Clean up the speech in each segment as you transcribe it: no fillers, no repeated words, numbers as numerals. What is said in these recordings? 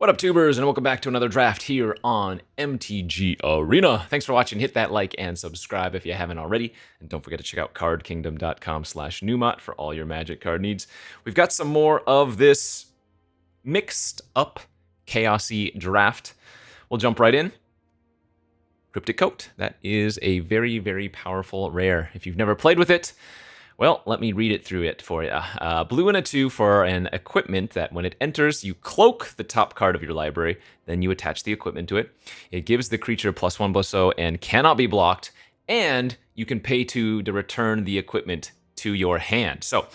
What up, tubers, and welcome back to another draft here on MTG Arena. Thanks for watching. Hit that like and subscribe if you haven't already. And don't forget to check out cardkingdom.com/Numot for all your Magic card needs. We've got some more of this mixed up, chaosy draft. We'll jump right in. Cryptic Coat. That is a very, very powerful rare. If you've never played with it, well, let me read it through it for you. Blue and a 2 for an equipment that when it enters, you cloak the top card of your library, then you attach the equipment to it. It gives the creature +1/+0 and cannot be blocked, and you can pay 2 to return the equipment to your hand. So,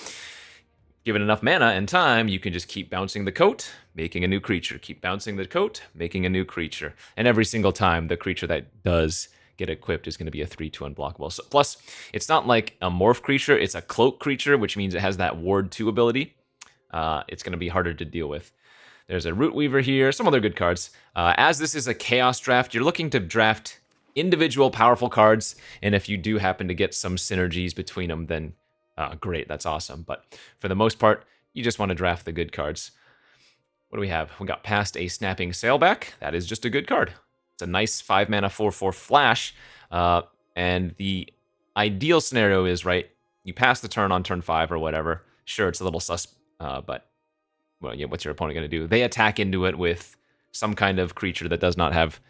given enough mana and time, you can just keep bouncing the coat, making a new creature. Keep bouncing the coat, making a new creature. And every single time, the creature that does get equipped is going to be a 3/2 unblockable. So, plus, it's not like a morph creature, it's a cloak creature, which means it has that ward 2 ability. It's going to be harder to deal with. There's a Root Weaver here, some other good cards. As this is a chaos draft, you're looking to draft individual powerful cards, and if you do happen to get some synergies between them, then great, that's awesome. But for the most part, you just want to draft the good cards. What do we have? We got Past a Snapping Sailback. That is just a good card. It's a nice 5-mana 4/4 flash, and the ideal scenario is, right, you pass the turn on turn 5 or whatever. Sure, it's a little sus, but well, yeah, what's your opponent going to do? They attack into it with some kind of creature that does not have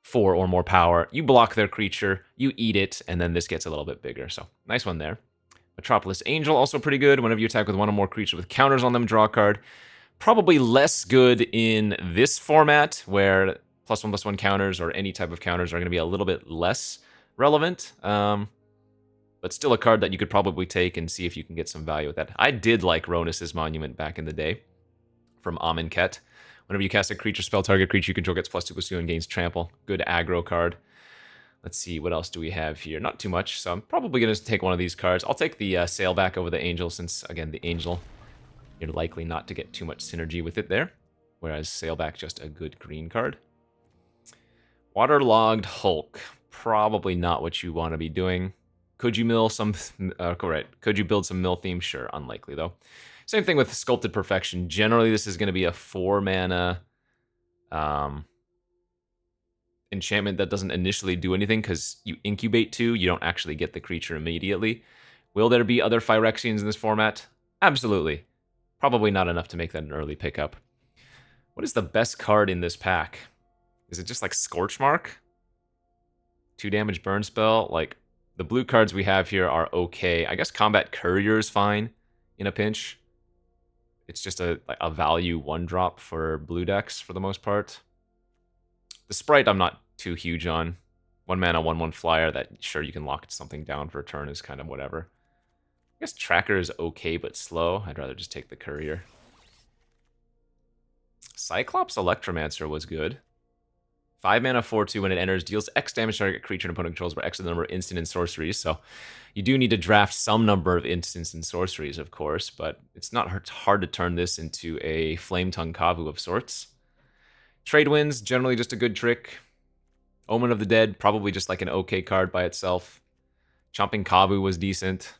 4 or more power. You block their creature, you eat it, and then this gets a little bit bigger. So, nice one there. Metropolis Angel, also pretty good. Whenever you attack with one or more creatures with counters on them, draw a card. Probably less good in this format, where +1/+1 counters or any type of counters are going to be a little bit less relevant. But still a card that you could probably take and see if you can get some value with that. I did like Ronus's Monument back in the day from Amonkhet. Whenever you cast a creature spell, target creature you control gets +2/+2 and gains trample. Good aggro card. Let's see, what else do we have here? Not too much, so I'm probably going to take one of these cards. I'll take the Sailback over the Angel, since, again, the Angel, you're likely not to get too much synergy with it there. Whereas Sailback, just a good green card. Waterlogged Hulk, probably not what you want to be doing. Could you mill some, correct, could you build some mill theme? Sure, unlikely though. Same thing with Sculpted Perfection. Generally, this is going to be a 4-mana enchantment that doesn't initially do anything because you incubate 2, you don't actually get the creature immediately. Will there be other Phyrexians in this format? Absolutely. Probably not enough to make that an early pickup. What is the best card in this pack? Is it just like Scorchmark? 2 damage burn spell? Like, the blue cards we have here are okay. I guess Combat Courier is fine in a pinch. It's just a value 1-drop for blue decks for the most part. The Sprite I'm not too huge on. 1-mana, 1/1 flyer that, sure, you can lock something down for a turn is kind of whatever. I guess Tracker is okay but slow. I'd rather just take the Courier. Cyclops Electromancer was good. 5-mana 4/2 when it enters, deals X damage to target creature and opponent controls by X the number of instant and sorceries. So you do need to draft some number of instants and sorceries, of course, but it's not hard to turn this into a Flame Tongue Kavu of sorts. Trade Winds, generally just a good trick. Omen of the Dead, probably just like an okay card by itself. Chomping Kavu was decent.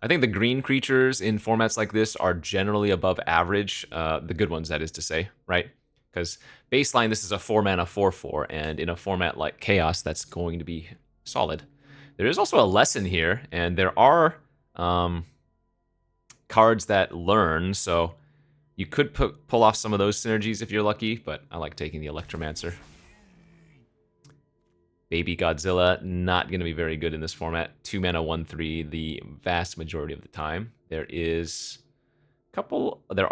I think the green creatures in formats like this are generally above average. The good ones, that is to say, right? Because baseline, this is a 4-mana 4/4, and in a format like Chaos, that's going to be solid. There is also a lesson here, and there are cards that learn, so you could pull off some of those synergies if you're lucky, but I like taking the Electromancer. Baby Godzilla, not going to be very good in this format. 2-mana 1/3 the vast majority of the time. There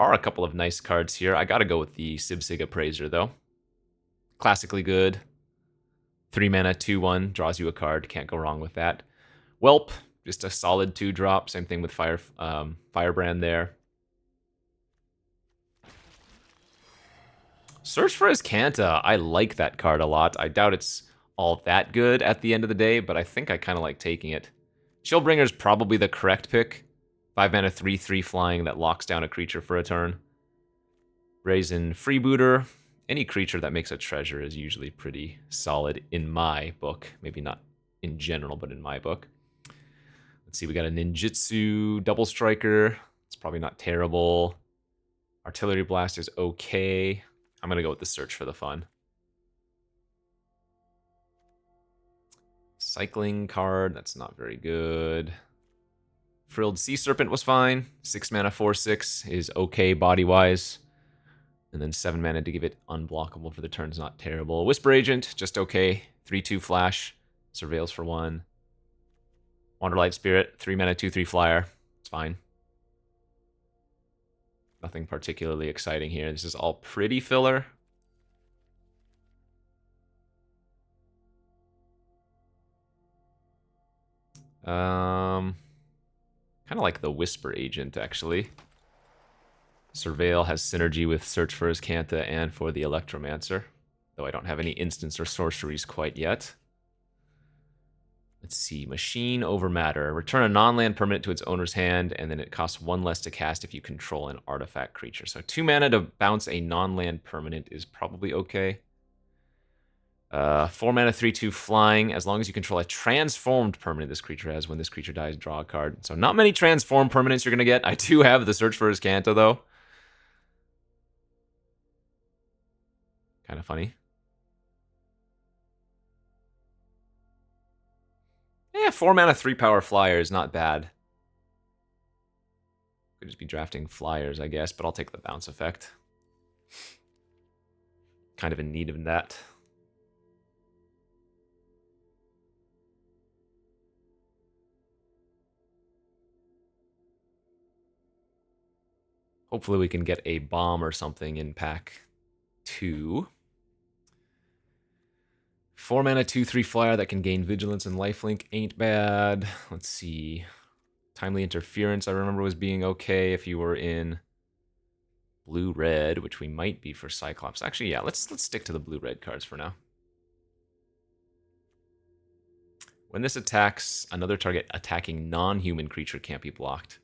are a couple of nice cards here. I gotta go with the Sibsig Appraiser, though. Classically good. 3-mana 2/1, draws you a card. Can't go wrong with that. Whelp, just a solid 2-drop. Same thing with Firebrand there. Search for Azcanta. I like that card a lot. I doubt it's all that good at the end of the day, but I think I kind of like taking it. Chillbringer's probably the correct pick. 5-mana 3/3 flying that locks down a creature for a turn. Brazen Freebooter. Any creature that makes a treasure is usually pretty solid in my book. Maybe not in general, but in my book. Let's see, we got a Ninjutsu Double Striker. It's probably not terrible. Artillery Blast is okay. I'm going to go with the Search for the fun. Cycling card, that's not very good. Frilled Sea Serpent was fine. 6 mana, 4/6 is okay body-wise. And then 7 mana to give it unblockable for the turn is not terrible. Whisper Agent, just okay. 3/2 flash. Surveils for 1. Wanderlight Spirit, 3 mana, 2/3 flyer. It's fine. Nothing particularly exciting here. This is all pretty filler. Kind of like the Whisper Agent, actually. Surveil has synergy with Search for Azcanta and for the Electromancer, though I don't have any instants or sorceries quite yet. Let's see, Machine over Matter. Return a non-land permanent to its owner's hand, and then it costs 1 less to cast if you control an artifact creature. So 2 mana to bounce a non-land permanent is probably okay. 4 mana, 3/2 flying. As long as you control a transformed permanent this creature has, when this creature dies, draw a card. So not many transformed permanents you're going to get. I do have the Search for Azcanta, though. Kind of funny. Yeah, 4 mana, 3 power flyer is not bad. Could just be drafting flyers, I guess, but I'll take the bounce effect. Kind of in need of that. Hopefully we can get a bomb or something in pack 2. 4 mana, 2/3 flyer that can gain vigilance and lifelink ain't bad. Let's see. Timely Interference, I remember, was being okay if you were in blue-red, which we might be for Cyclops. Actually, yeah, let's stick to the blue-red cards for now. When this attacks, another target attacking non-human creature can't be blocked.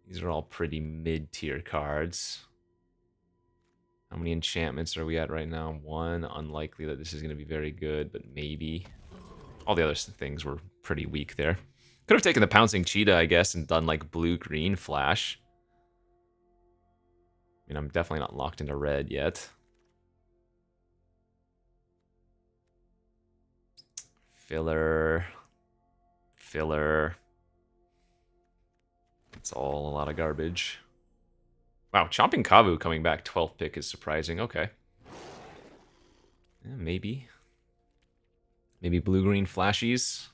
These are all pretty mid-tier cards. How many enchantments are we at right now? 1. Unlikely that this is going to be very good, but maybe. All the other things were pretty weak there. Could have taken the Pouncing Cheetah, I guess, and done like blue-green flash. I mean, I'm definitely not locked into red yet. Filler. Filler. It's all a lot of garbage. Wow, Chomping Kavu coming back 12th pick is surprising. Okay. Yeah, maybe. Maybe blue-green flashies.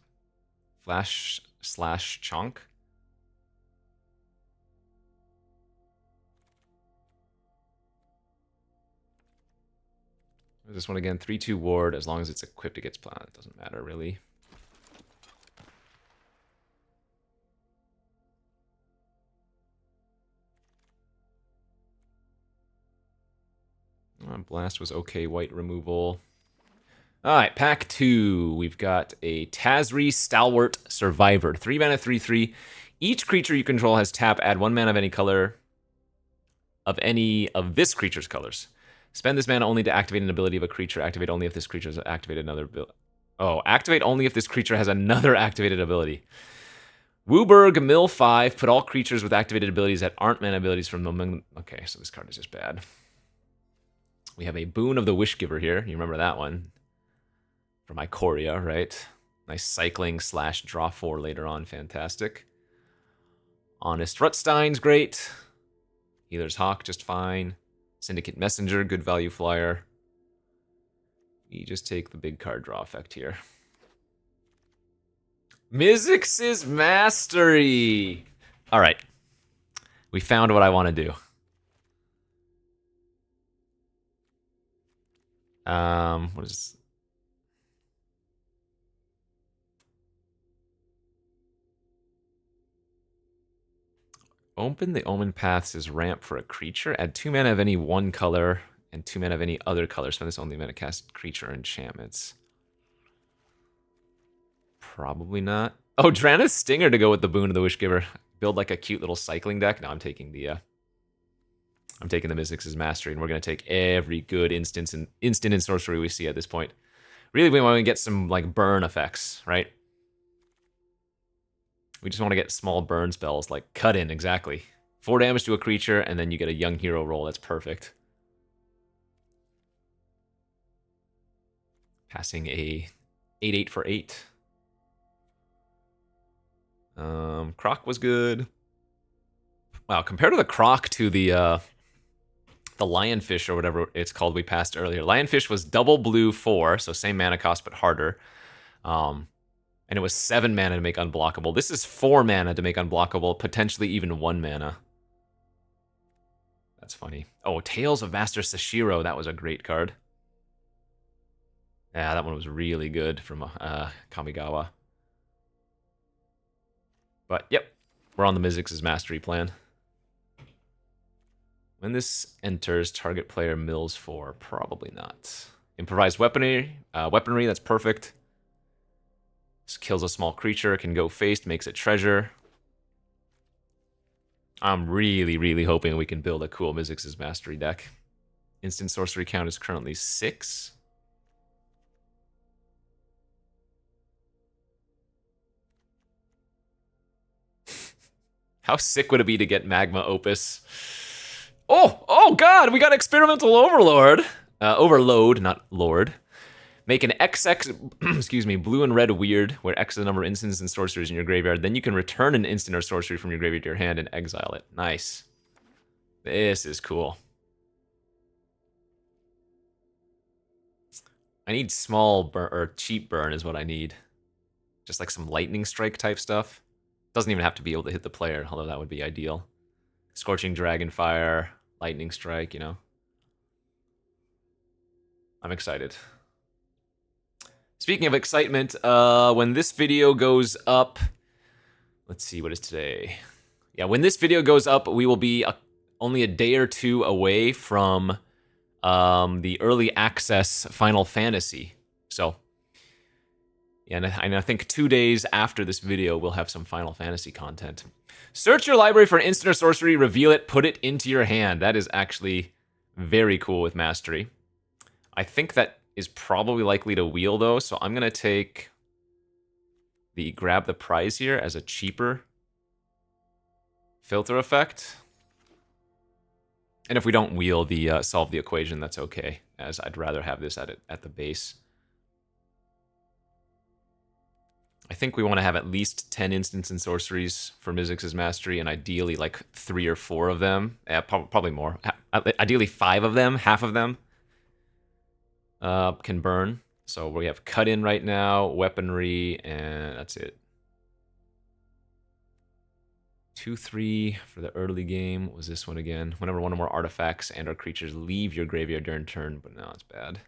Flash/chonk. This one again, 3/2 ward. As long as it's equipped, it gets planted. It doesn't matter, really. Blast was okay. White removal. All right, pack 2. We've got a Tazri Stalwart Survivor. 3 mana, 3/3. Each creature you control has tap, add 1 mana of any color of any of this creature's colors. Spend this mana only to activate an ability of a creature. Activate only if this creature has activated another ability. Oh, activate only if this creature has another activated ability. Wooburg, mill 5. Put all creatures with activated abilities that aren't mana abilities from the... Okay, so this card is just bad. We have a Boon of the Wishgiver here. You remember that one. From Ikoria, right? Nice cycling / draw 4 later on. Fantastic. Honest Rutstein's great. Healer's Hawk, just fine. Syndicate Messenger, good value flyer. We just take the big card draw effect here. Mizzix's Mastery! Alright. We found what I want to do. What is... Open the Omen Paths' ramp for a creature. Add 2 mana of any one color and 2 mana of any other color. Spend this only mana cast creature enchantments. Probably not. Oh, Drana's Stinger to go with the Boon of the Wishgiver. Build like a cute little cycling deck. No, I'm taking the Mizzix's Mastery, and we're gonna take every good instant and sorcery we see at this point. Really, we want to get some like burn effects, right? We just want to get small burn spells like cut in, exactly. 4 damage to a creature, and then you get a young hero roll. That's perfect. Passing a 8/8 for 8. Croc was good. Wow, compared to the Croc to the Lionfish or whatever it's called we passed earlier. Lionfish was double blue 4, so same mana cost but harder. And it was 7 mana to make unblockable. This is 4 mana to make unblockable, potentially even 1 mana. That's funny. Oh, Tales of Master Sashiro. That was a great card. Yeah, that one was really good from Kamigawa. But, yep, we're on the Mizzix's Mastery plan. When this enters, target player mills 4. Probably not. Improvised weaponry. Weaponry, that's perfect. This kills a small creature, can go faced, makes it treasure. I'm really, really hoping we can build a cool Mizzix's Mastery deck. Instant sorcery count is currently 6. How sick would it be to get Magma Opus? Oh god, we got Experimental Overlord. Overload, not Lord. Make an XX, excuse me, blue and red weird, where X is the number of instants and sorceries in your graveyard. Then you can return an instant or sorcery from your graveyard to your hand and exile it. Nice. This is cool. I need small burn, or cheap burn is what I need. Just like some lightning strike type stuff. Doesn't even have to be able to hit the player, although that would be ideal. Scorching Dragonfire, lightning strike, you know. I'm excited. Speaking of excitement, when this video goes up, let's see, what is today? Yeah, when this video goes up, we will be only a day or two away from the early access Final Fantasy. So, yeah, and I think 2 days after this video, we'll have some Final Fantasy content. Search your library for an instant or sorcery, reveal it, put it into your hand. That is actually very cool with Mastery. I think that is probably likely to wheel, though, so I'm going to take the grab the prize here as a cheaper filter effect. And if we don't wheel the solve the equation, that's okay, as I'd rather have this at the base. I think we want to have at least 10 instants and sorceries for Mizzix's Mastery, and ideally like 3 or 4 of them. Yeah, probably more. Ideally 5 of them, half of them can burn. So we have cut in right now, weaponry, and that's it. 2/3 for the early game. What was this one again? Whenever one or more artifacts and/or creatures leave your graveyard during turn, but no, it's bad.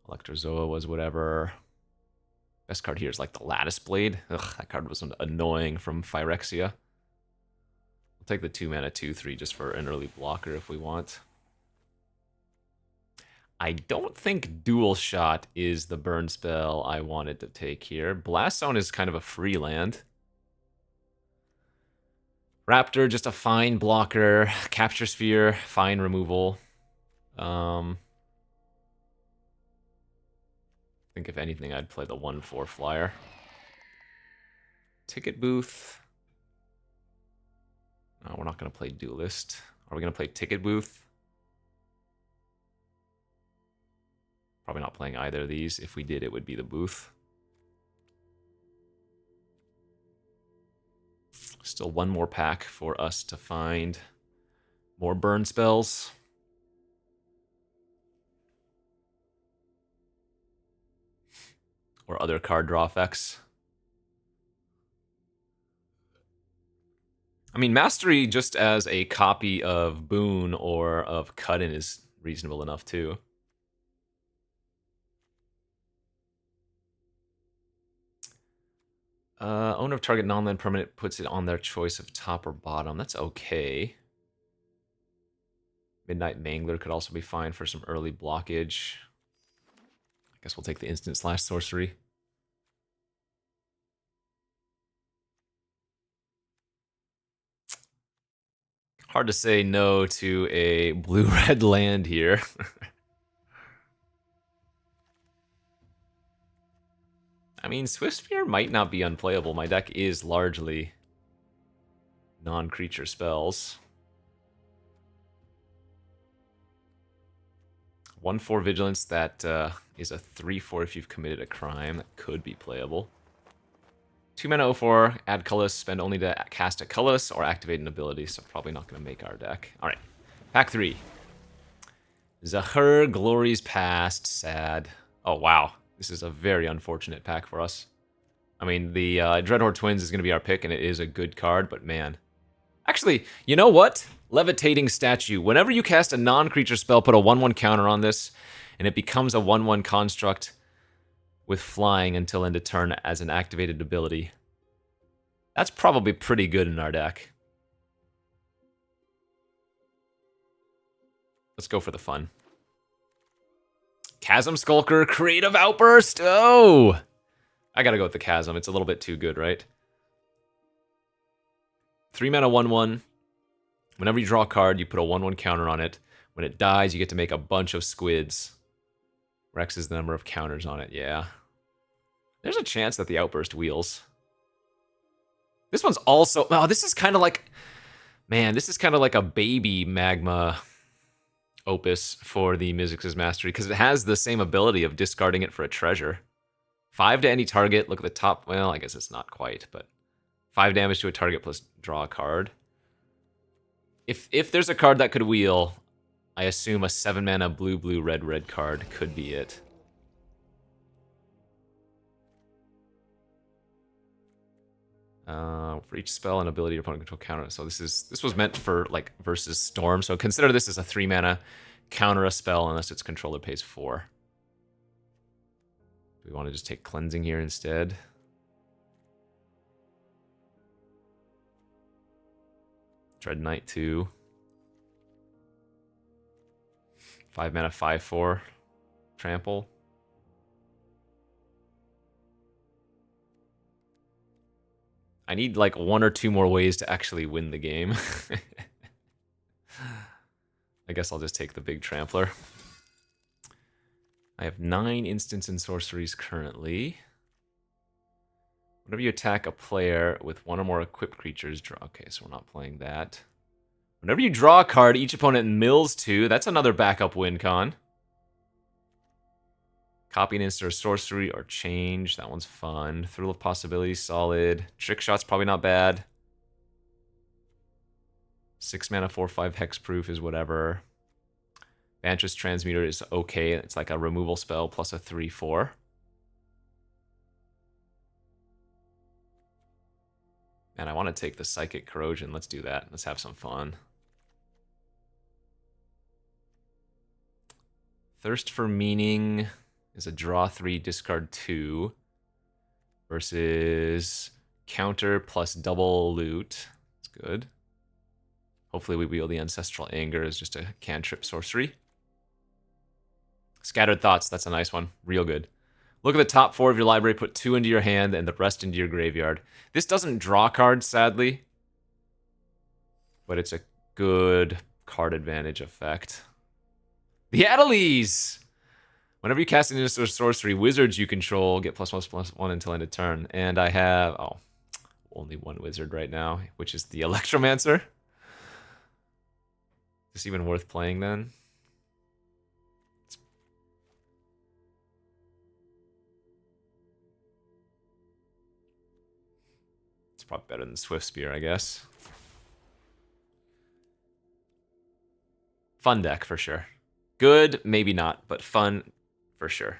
Electrozoa was whatever. Best card here is like the Lattice Blade. Ugh, that card was annoying from Phyrexia. We'll take the 2 mana 2/3 just for an early blocker if we want. I don't think Dual Shot is the burn spell I wanted to take here. Blast Zone is kind of a free land. Raptor, just a fine blocker. Capture Sphere, fine removal. I think if anything, I'd play the 1/4 flyer. Ticket Booth. No, we're not going to play Duelist. Are we going to play Ticket Booth? Probably not playing either of these. If we did, it would be the Booth. Still one more pack for us to find more burn spells. Or other card draw effects. I mean, Mastery just as a copy of Boon or of Cut-In is reasonable enough, too. Owner of target non-land permanent puts it on their choice of top or bottom. That's okay. Midnight Mangler could also be fine for some early blockage. I guess we'll take the instant / sorcery. Hard to say no to a blue-red land here. I mean, Swiftspear might not be unplayable. My deck is largely non-creature spells. 1/4 Vigilance, that is a 3/4 if you've committed a crime. That could be playable. 2 mana 0/4, add colorless, spend only to cast a colorless or activate an ability, so probably not going to make our deck. Alright, pack 3. Zahur, Glories Past, sad. Oh wow, this is a very unfortunate pack for us. I mean, the Dreadhorde Twins is going to be our pick, and it is a good card, but man. Actually, you know what? Levitating Statue. Whenever you cast a non-creature spell, put a 1/1 counter on this, and it becomes a 1/1 construct with flying until end of turn as an activated ability. That's probably pretty good in our deck. Let's go for the fun. Chasm Skulker, Creative Outburst. Oh! I gotta go with the Chasm. It's a little bit too good, right? 3 mana 1/1. Whenever you draw a card, you put a 1/1 counter on it. When it dies, you get to make a bunch of squids. Rex is the number of counters on it, yeah. There's a chance that the Outburst wheels. This one's also... Oh, this is kind of like... Man, this is kind of like a baby Magma Opus for the Mizzix's Mastery, because it has the same ability of discarding it for a treasure. 5 to any target. Look at the top. Well, I guess it's not quite, but 5 damage to a target plus draw a card. If there's a card that could wheel, I assume a 7 mana blue red card could be it. For each spell and ability your opponent control counter. So this was meant for like versus Storm. So consider this as a 3 mana counter a spell unless its controller pays 4. Do we want to just take Cleansing here instead? Dread Knight 2. 5 mana 5/4. Trample. I need like 1 or 2 more ways to actually win the game. I guess I'll just take the big Trampler. I have 9 instants and sorceries currently. Whenever you attack a player with 1 or more equipped creatures, draw. Okay, so we're not playing that. Whenever you draw a card, each opponent mills 2. That's another backup win con. Copy an instant or sorcery or change. That one's fun. Thrill of Possibility, solid. Trick Shot's probably not bad. 6 mana 4/5 hexproof is whatever. Vantress Transmuter is okay. It's like a removal spell plus a 3/4. Man, I want to take the Psychic Corrosion. Let's do that. Let's have some fun. Thirst for Meaning is a draw 3, discard 2 versus counter plus double loot. That's good. Hopefully we wield the Ancestral Anger as just a cantrip sorcery. Scattered Thoughts, that's a nice one. Real good. Look at the top 4 of your library, put 2 into your hand and the rest into your graveyard. This doesn't draw cards, sadly, but it's a good card advantage effect. The Adelies! Whenever you cast an instant or sorcery, wizards you control get +1/+1 until end of turn. And I have, only 1 wizard right now, which is the Electromancer. Is this even worth playing then? It's probably better than Swiftspear, I guess. Fun deck for sure. Good, maybe not, but fun for sure.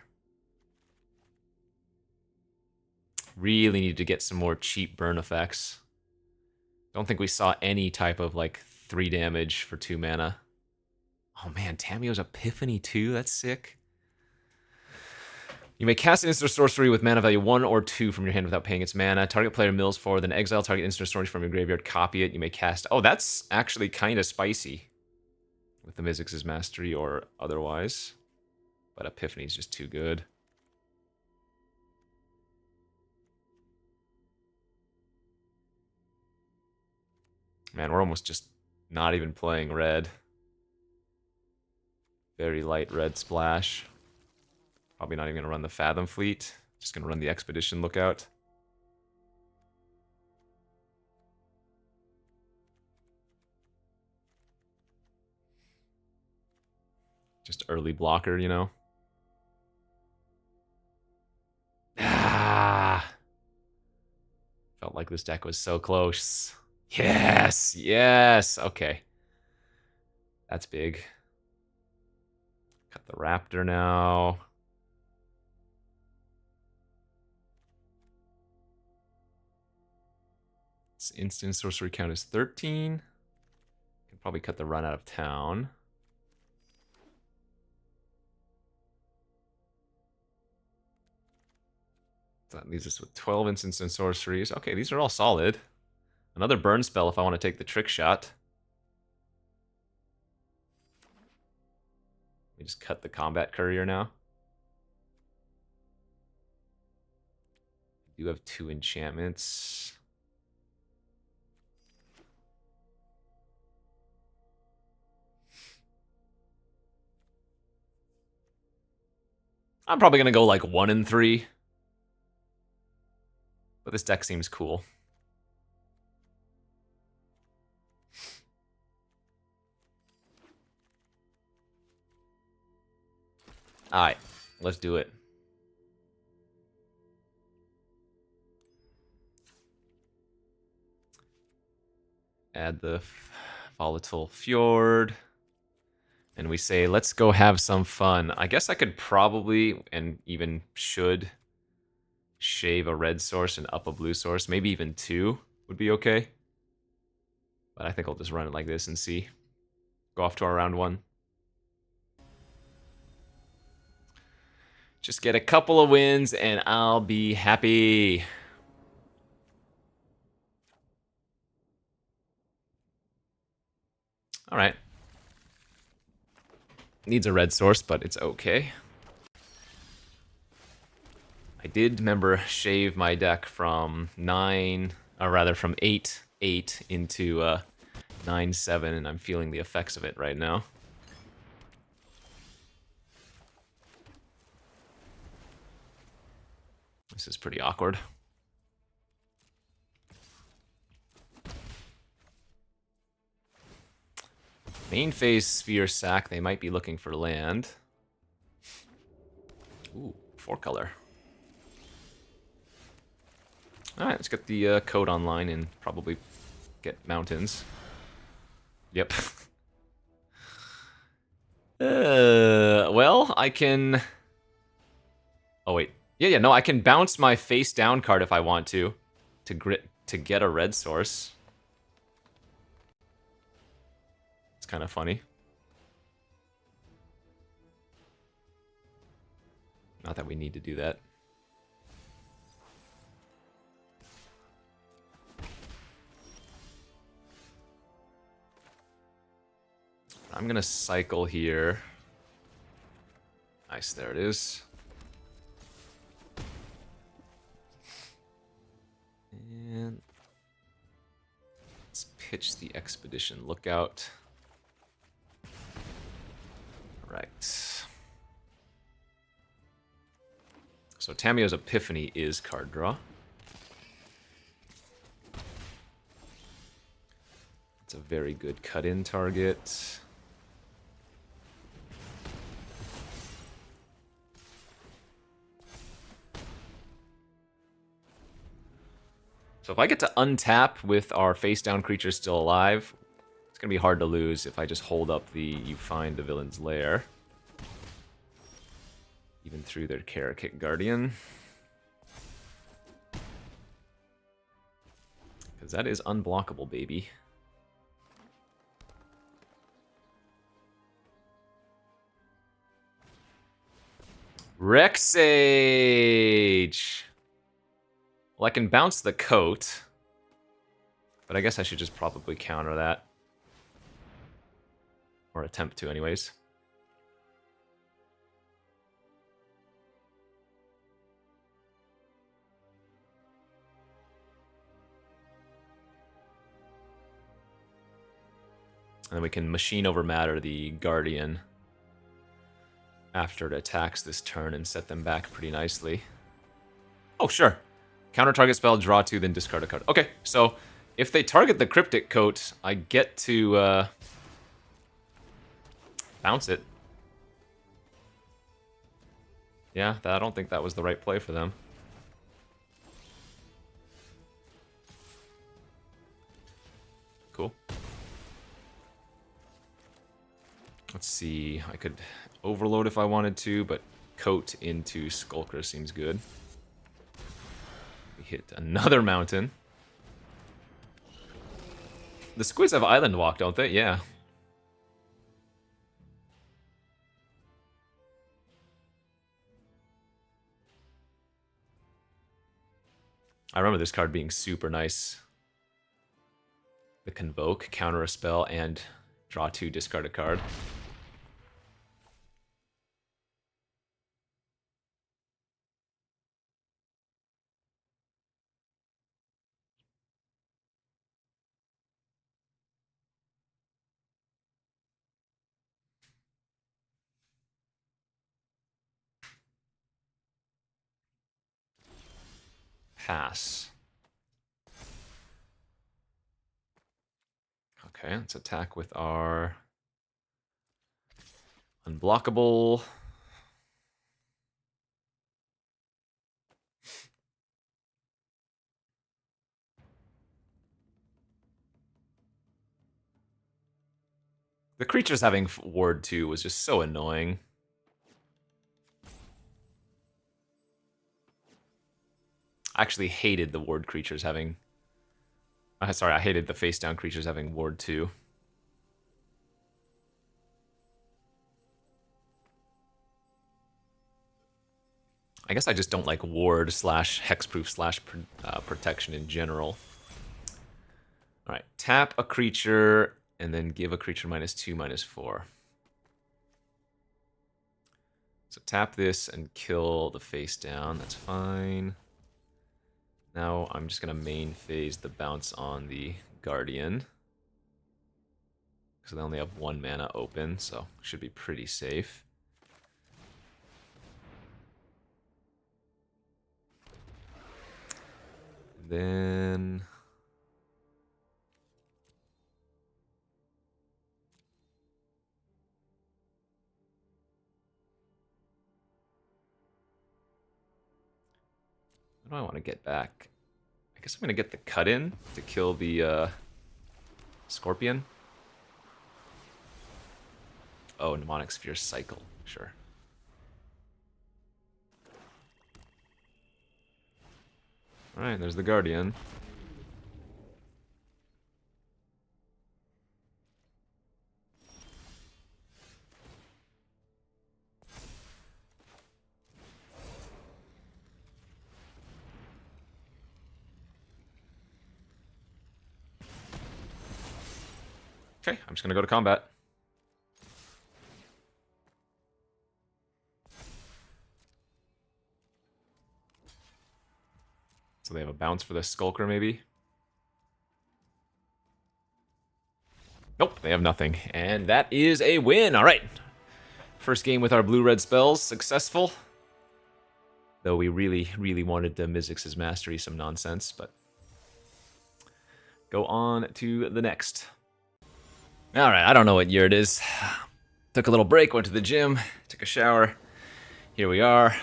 Really need to get some more cheap burn effects. Don't think we saw any type of like 3 damage for 2 mana. Oh man, Tamiyo's Epiphany too? That's sick. You may cast an instant or sorcery with mana value 1 or 2 from your hand without paying its mana. Target player mills 4, then exile target instant or sorcery from your graveyard, copy it. You may cast... Oh, that's actually kind of spicy with the Mizzix's Mastery or otherwise. But Epiphany is just too good. Man, we're almost just not even playing red. Very light red splash. Probably not even going to run the Fathom Fleet. Just gonna run the Expedition Lookout. Just early blocker, you know? Ah! Felt like this deck was so close. Yes! Yes! Okay. That's big. Cut the Raptor now. Its instant sorcery count is 13. Can probably cut the run out of town. That leaves us with 12 instants and sorceries. Okay, these are all solid. Another burn spell if I want to take the trick shot. We just cut the combat courier now. We do have 2 enchantments. I'm probably going to go like 1 and 3. But this deck seems cool. Alright, let's do it. Add the volatile fjord. And we say, let's go have some fun. I guess I could probably, and even should, shave a red source and up a blue source. Maybe even 2 would be okay. But I think I'll just run it like this and see. Go off to our round 1. Just get a couple of wins and I'll be happy. All right. Needs a red source, but it's okay. I did, remember, shave my deck from 9, or rather from 8-8 into 9-7, and I'm feeling the effects of it right now. This is pretty awkward. Main phase Sphere sack, they might be looking for land. Ooh, 4-color. Alright, let's get the code online and probably get mountains. Yep. Well, I can... Oh, wait. Yeah, no, I can bounce my face down card if I want to get a red source. It's kind of funny. Not that we need to do that. I'm gonna cycle here. Nice, there it is. And let's pitch the Expedition Lookout. Right. So Tamiyo's Epiphany is card draw. It's a very good cut-in target. So if I get to untap with our face-down creature still alive, it's going to be hard to lose if I just hold up the you find the villain's lair. Even through their Karakit Guardian. Because that is unblockable, baby. Rexage! Well, I can bounce the coat, but I guess I should just probably counter that. Or attempt to, anyways. And then we can machine over matter the Guardian after it attacks this turn and set them back pretty nicely. Oh, sure. Counter target spell, draw 2, then discard a card. Okay, so if they target the Cryptic Coat, I get to bounce it. Yeah, I don't think that was the right play for them. Cool. Let's see. I could overload if I wanted to, but Coat into Skulker seems good. We hit another mountain. The Squids have Island Walk, don't they? Yeah. I remember this card being super nice. The Convoke, counter a spell, and draw 2, discard a card. Pass. Okay, let's attack with our unblockable. The creatures having Ward 2 was just so annoying. I actually hated the Ward creatures having... sorry, I hated the face-down creatures having Ward 2. I guess I just don't like Ward slash Hexproof slash protection in general. Alright, tap a creature, and then give a creature -2, -4. So tap this and kill the face-down, that's fine. Now I'm just going to main phase the bounce on the Guardian. Because they only have 1 mana open, so should be pretty safe. And then... what do I want to get back? I guess I'm going to get the cut in to kill the Scorpion. Oh, Mnemonic Sphere Cycle. Sure. Alright, there's the Guardian. Okay, I'm just going to go to combat. So they have a bounce for the Skulker, maybe? Nope, they have nothing. And that is a win. All right. First game with our blue-red spells, successful. Though we really, really wanted the Mizzix's Mastery some nonsense, but... go on to the next. All right, I don't know what year it is. Took a little break, went to the gym, took a shower. Here we are.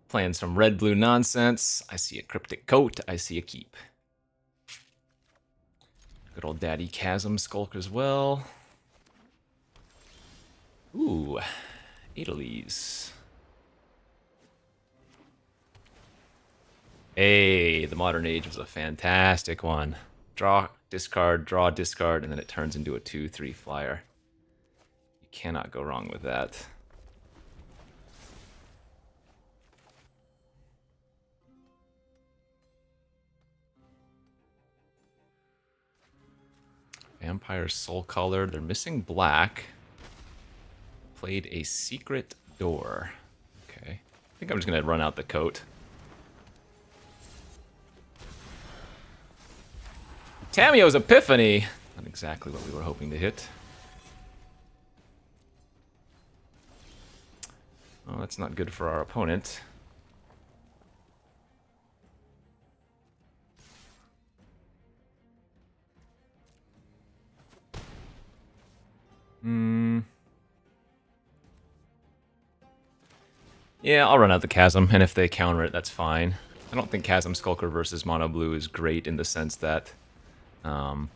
Playing some red-blue nonsense. I see a Cryptic Coat, I see a Keep. Good old Daddy Chasm Skulk as well. Ooh, Adelies. Hey, the Modern Age was a fantastic one. Draw, discard, and then it turns into a 2/3 flyer. You cannot go wrong with that. Vampire Soul Color. They're missing black. Played a Secret Door. Okay. I think I'm just going to run out the coat. Tamio's Epiphany! Not exactly what we were hoping to hit. Oh, that's not good for our opponent. Yeah, I'll run out the Chasm, and if they counter it, that's fine. I don't think Chasm Skulker versus Mono Blue is great in the sense that, well,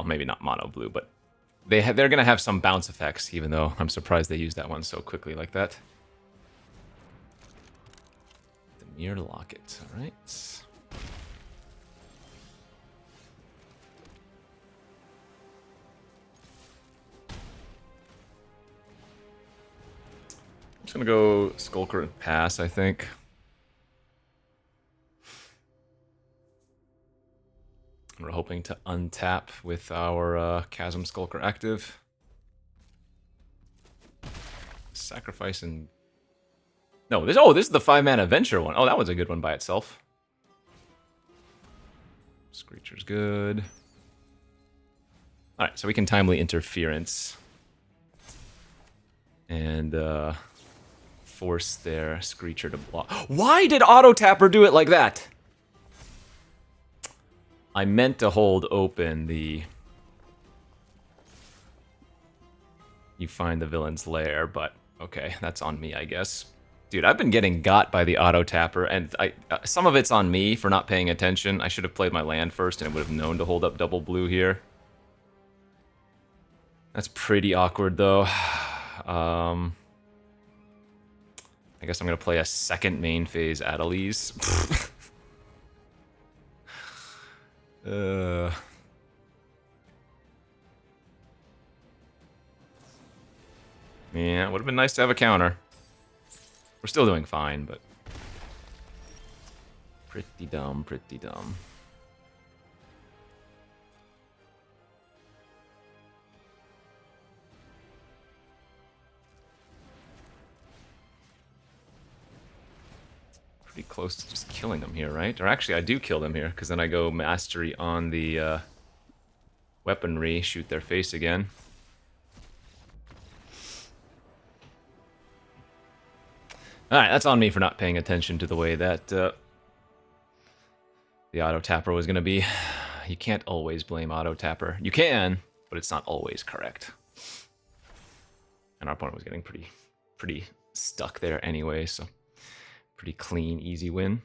maybe not Mono Blue, but they're going to have some bounce effects, even though I'm surprised they used that one so quickly like that. The Mirror Locket, all right. I'm just going to go Skulker and pass, I think. We're hoping to untap with our Chasm Skulker active. Sacrifice and... No, this is the 5-mana Venture one. Oh, that was a good one by itself. Screecher's good. Alright, so we can Timely Interference. And force their Screecher to block. Why did Auto Tapper do it like that? I meant to hold open the... You find the villain's lair, but okay, that's on me, I guess. Dude, I've been getting got by the Auto Tapper, and some of it's on me for not paying attention. I should have played my land first, and it would have known to hold up double blue here. That's pretty awkward, though. I guess I'm going to play a second main phase Adeliz. Yeah, it would have been nice to have a counter. We're still doing fine, but... Pretty dumb, pretty dumb. Pretty close to just killing them here, right? Or actually, I do kill them here, because then I go Mastery on the weaponry, shoot their face again. Alright, that's on me for not paying attention to the way that the Auto Tapper was going to be. You can't always blame Auto Tapper. You can, but it's not always correct. And our opponent was getting pretty stuck there anyway, so pretty clean, easy win.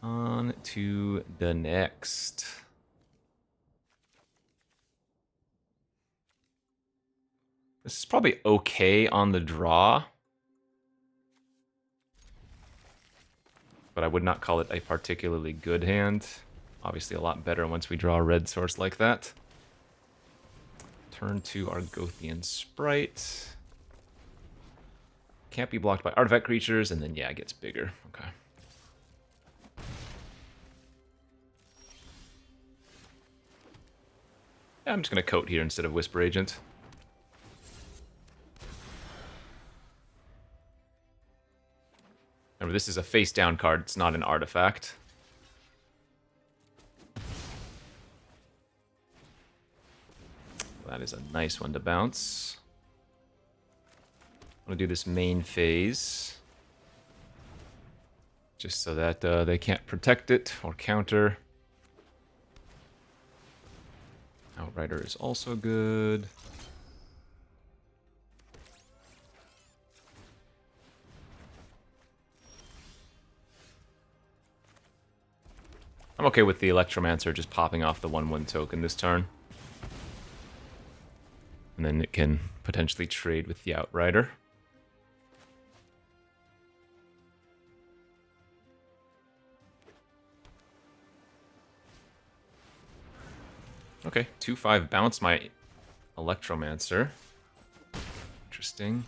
On to the next. This is probably okay on the draw, but I would not call it a particularly good hand. Obviously a lot better once we draw a red source like that. Turn to Argothian Sprite. Can't be blocked by artifact creatures, and then, yeah, it gets bigger. Okay. Yeah, I'm just going to coat here instead of Whisper Agent. Remember, this is a face-down card. It's not an artifact. That is a nice one to bounce. I'm going to do this main phase. Just so that they can't protect it or counter. Outrider is also good. I'm okay with the Electromancer just popping off the 1/1 token this turn. And then it can potentially trade with the Outrider. Okay, 2/5 bounce my Electromancer. Interesting.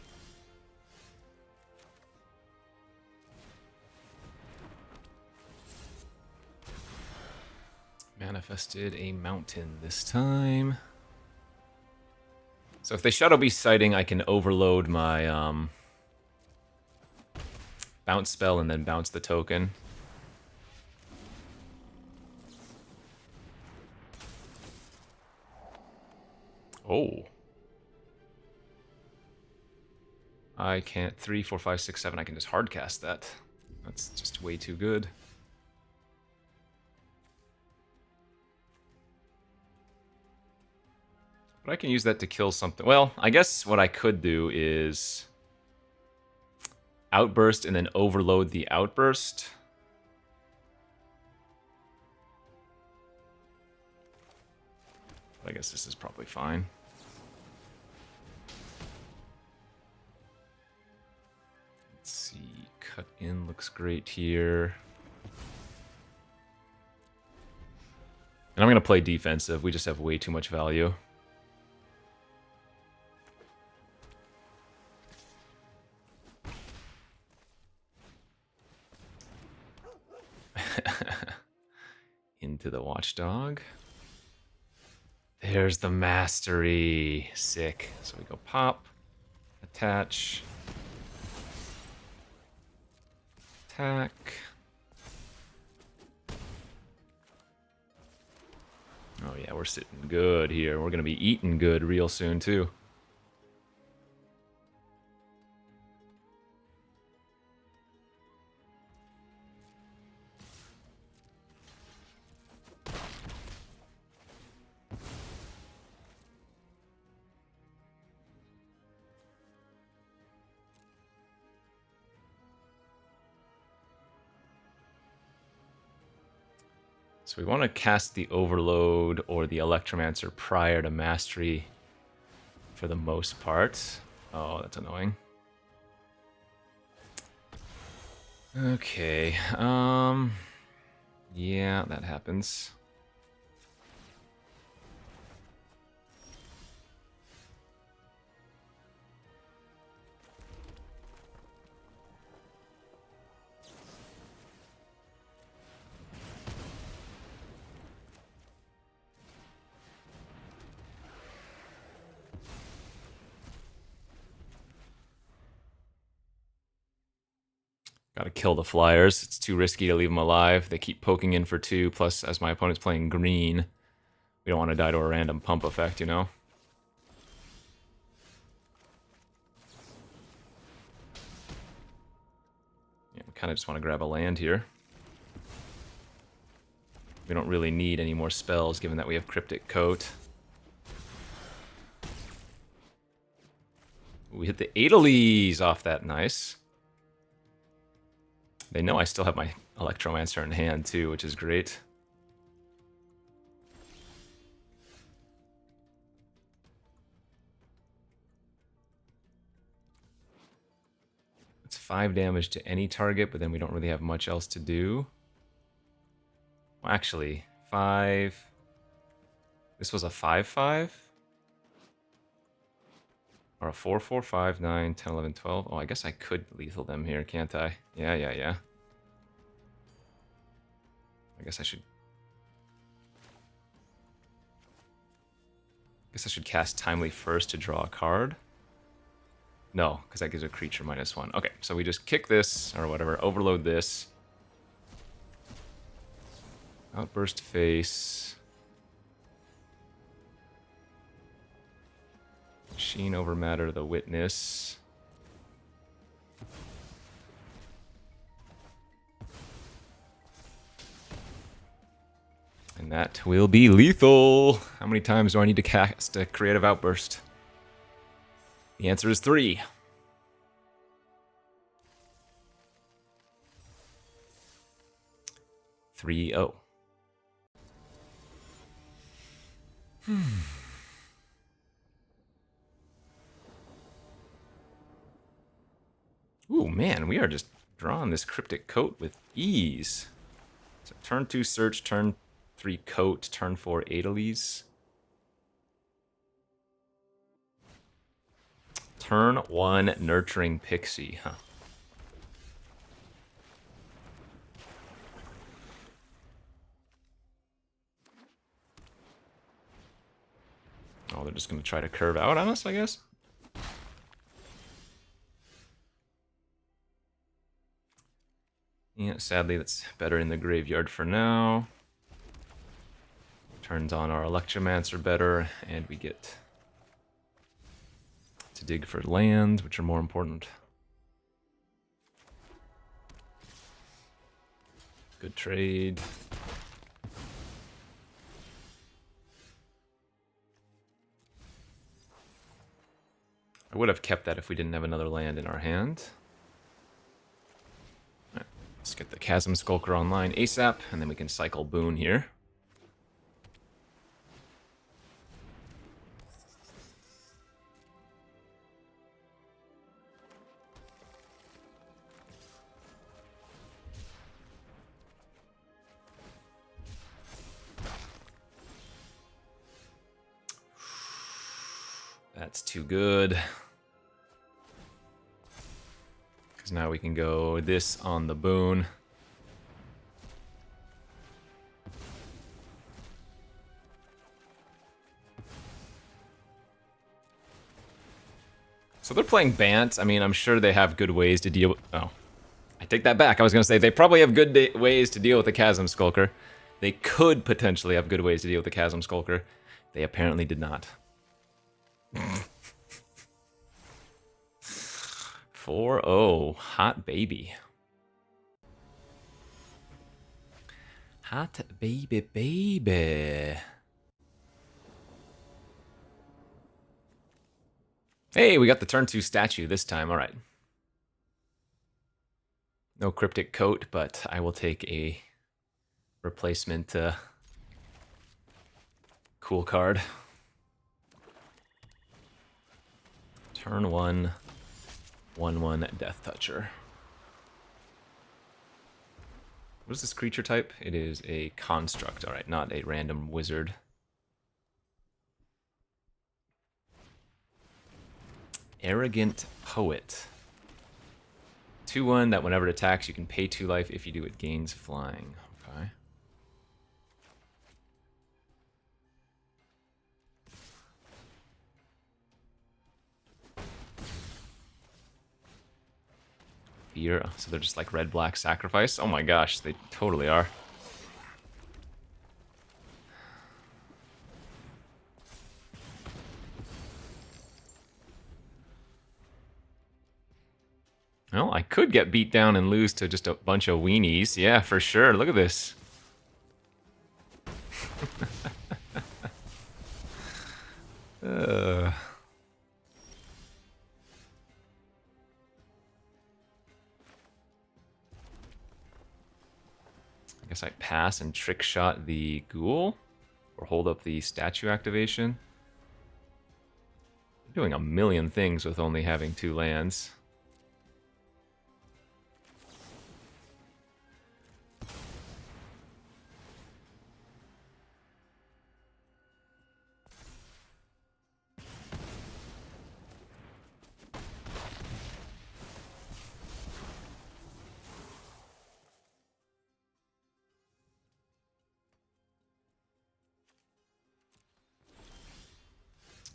Manifested a mountain this time. So if they Shadow Beast Sighting, I can overload my bounce spell and then bounce the token. Oh. I can't. 3, 4, 5, 6, 7. I can just hardcast that. That's just way too good. But I can use that to kill something. Well, I guess what I could do is outburst and then overload the outburst. But I guess this is probably fine. Let's see. Cut in looks great here. And I'm going to play defensive. We just have way too much value. Into the watchdog. There's the mastery. Sick. So we go pop, attach, attack. Oh yeah, we're sitting good here. We're gonna be eating good real soon too. So we want to cast the Overload or the Electromancer prior to Mastery for the most part. Oh, that's annoying. Okay, yeah, that happens. Gotta kill the flyers. It's too risky to leave them alive. They keep poking in for 2, plus as my opponent's playing green, we don't want to die to a random pump effect, you know? Yeah, we kind of just want to grab a land here. We don't really need any more spells, given that we have Cryptic Coat. We hit the Adelies off that, nice. They know I still have my Electromancer in hand too, which is great. It's 5 damage to any target, but then we don't really have much else to do. Well, actually, 5... This was a 5/5? Or a 4/4, 5, 9, 10, 11, 12. Oh, I guess I could lethal them here, can't I? Yeah. I guess I should cast Timely first to draw a card. No, because that gives a creature -1. Okay, so we just kick this, or whatever, overload this. Outburst face. Machine over matter, the witness. And that will be lethal. How many times do I need to cast a creative outburst? The answer is 3. Three-oh. Ooh, man, we are just drawing this Cryptic Coat with ease. So turn 2 search, turn 3 coat, turn 4 Adelies. Turn 1 nurturing pixie, huh? Oh, they're just gonna try to curve out on us, I guess? Yeah, sadly, that's better in the graveyard for now. Turns on our Electromancer better, and we get to dig for lands, which are more important. Good trade. I would have kept that if we didn't have another land in our hand. All right, let's get the Chasm Skulker online ASAP, and then we can cycle Boon here. That's too good. Because now we can go this on the Boon. So they're playing Bant. I mean, I'm sure they have good ways to deal with... Oh, I take that back. I was going to say they probably have good ways to deal with the Chasm Skulker. They could potentially have good ways to deal with the Chasm Skulker. They apparently did not. 4-0. Hot baby. Hot baby baby. Hey, we got the turn 2 statue this time. All right. No cryptic coat, but I will take a replacement cool card. Turn 1, 1/1 Death Toucher. What is this creature type? It is a construct. All right, not a random wizard. Arrogant Poet. 2/1 that whenever it attacks, you can pay 2 life. If you do, it gains flying. Okay. Fear. So they're just like red-black sacrifice? Oh my gosh, they totally are. Well, I could get beat down and lose to just a bunch of weenies. Yeah, for sure. Look at this. I guess I pass and trick shot the ghoul, or hold up the statue activation. I'm doing a million things with only having 2 lands.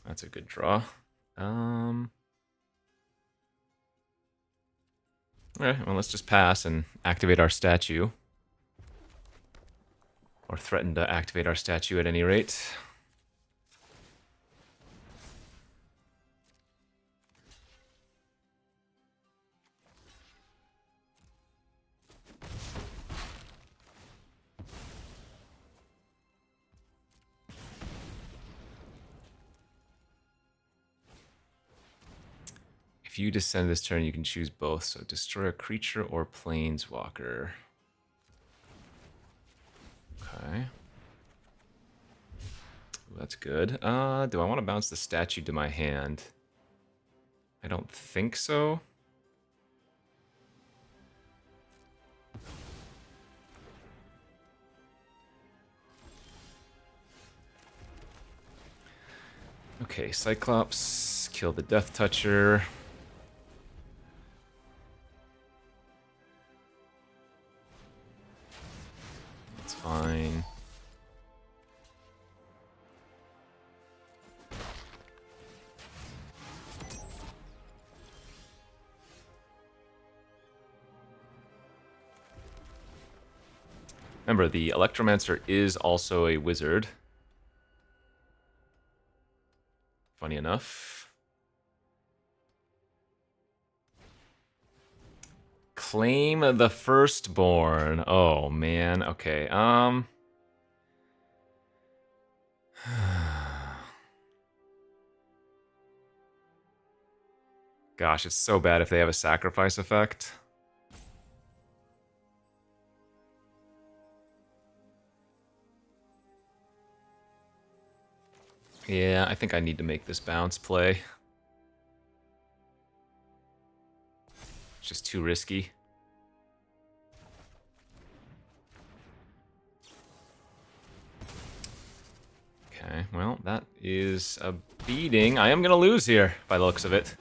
That's a good draw. Alright, well, let's just pass and activate our statue. Or threaten to activate our statue at any rate. If you descend this turn, you can choose both. So destroy a creature or planeswalker. Okay. Ooh, that's good. Do I want to bounce the statue to my hand? I don't think so. Okay, Cyclops, kill the Death Toucher. That's fine. Remember, the Electromancer is also a wizard. Funny enough. Claim the Firstborn. Oh, man. Okay, Gosh, it's so bad if they have a sacrifice effect. Yeah, I think I need to make this bounce play. It's just too risky. Okay, well, that is a beating. I am going to lose here, by the looks of it.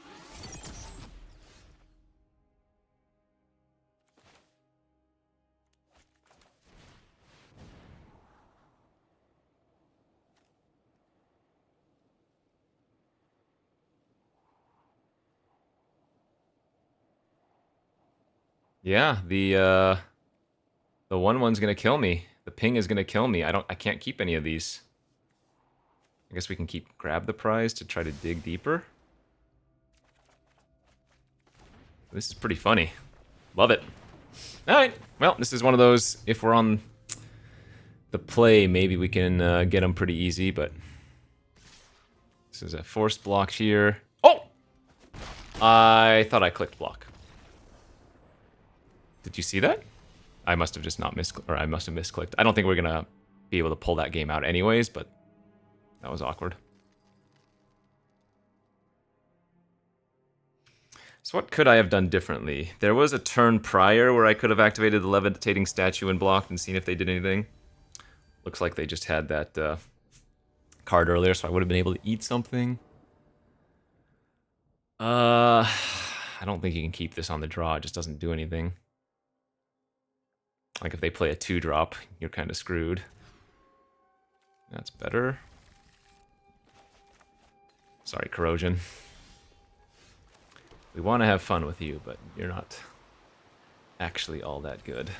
Yeah, the 1/1's going to kill me. The ping is going to kill me. I can't keep any of these. I guess we can grab the prize to try to dig deeper. This is pretty funny. Love it. Alright, well, this is one of those, if we're on the play, maybe we can get them pretty easy, but... This is a forced block here. Oh! I thought I clicked block. Did you see that? I must have just not I must have misclicked. I don't think we're gonna be able to pull that game out anyways, but that was awkward. So what could I have done differently? There was a turn prior where I could have activated the levitating statue and blocked and seen if they did anything. Looks like they just had that card earlier, so I would have been able to eat something. I don't think you can keep this on the draw. It just doesn't do anything. Like if they play a 2-drop, you're kind of screwed. That's better. Sorry, Corrosion. We want to have fun with you, but you're not actually all that good.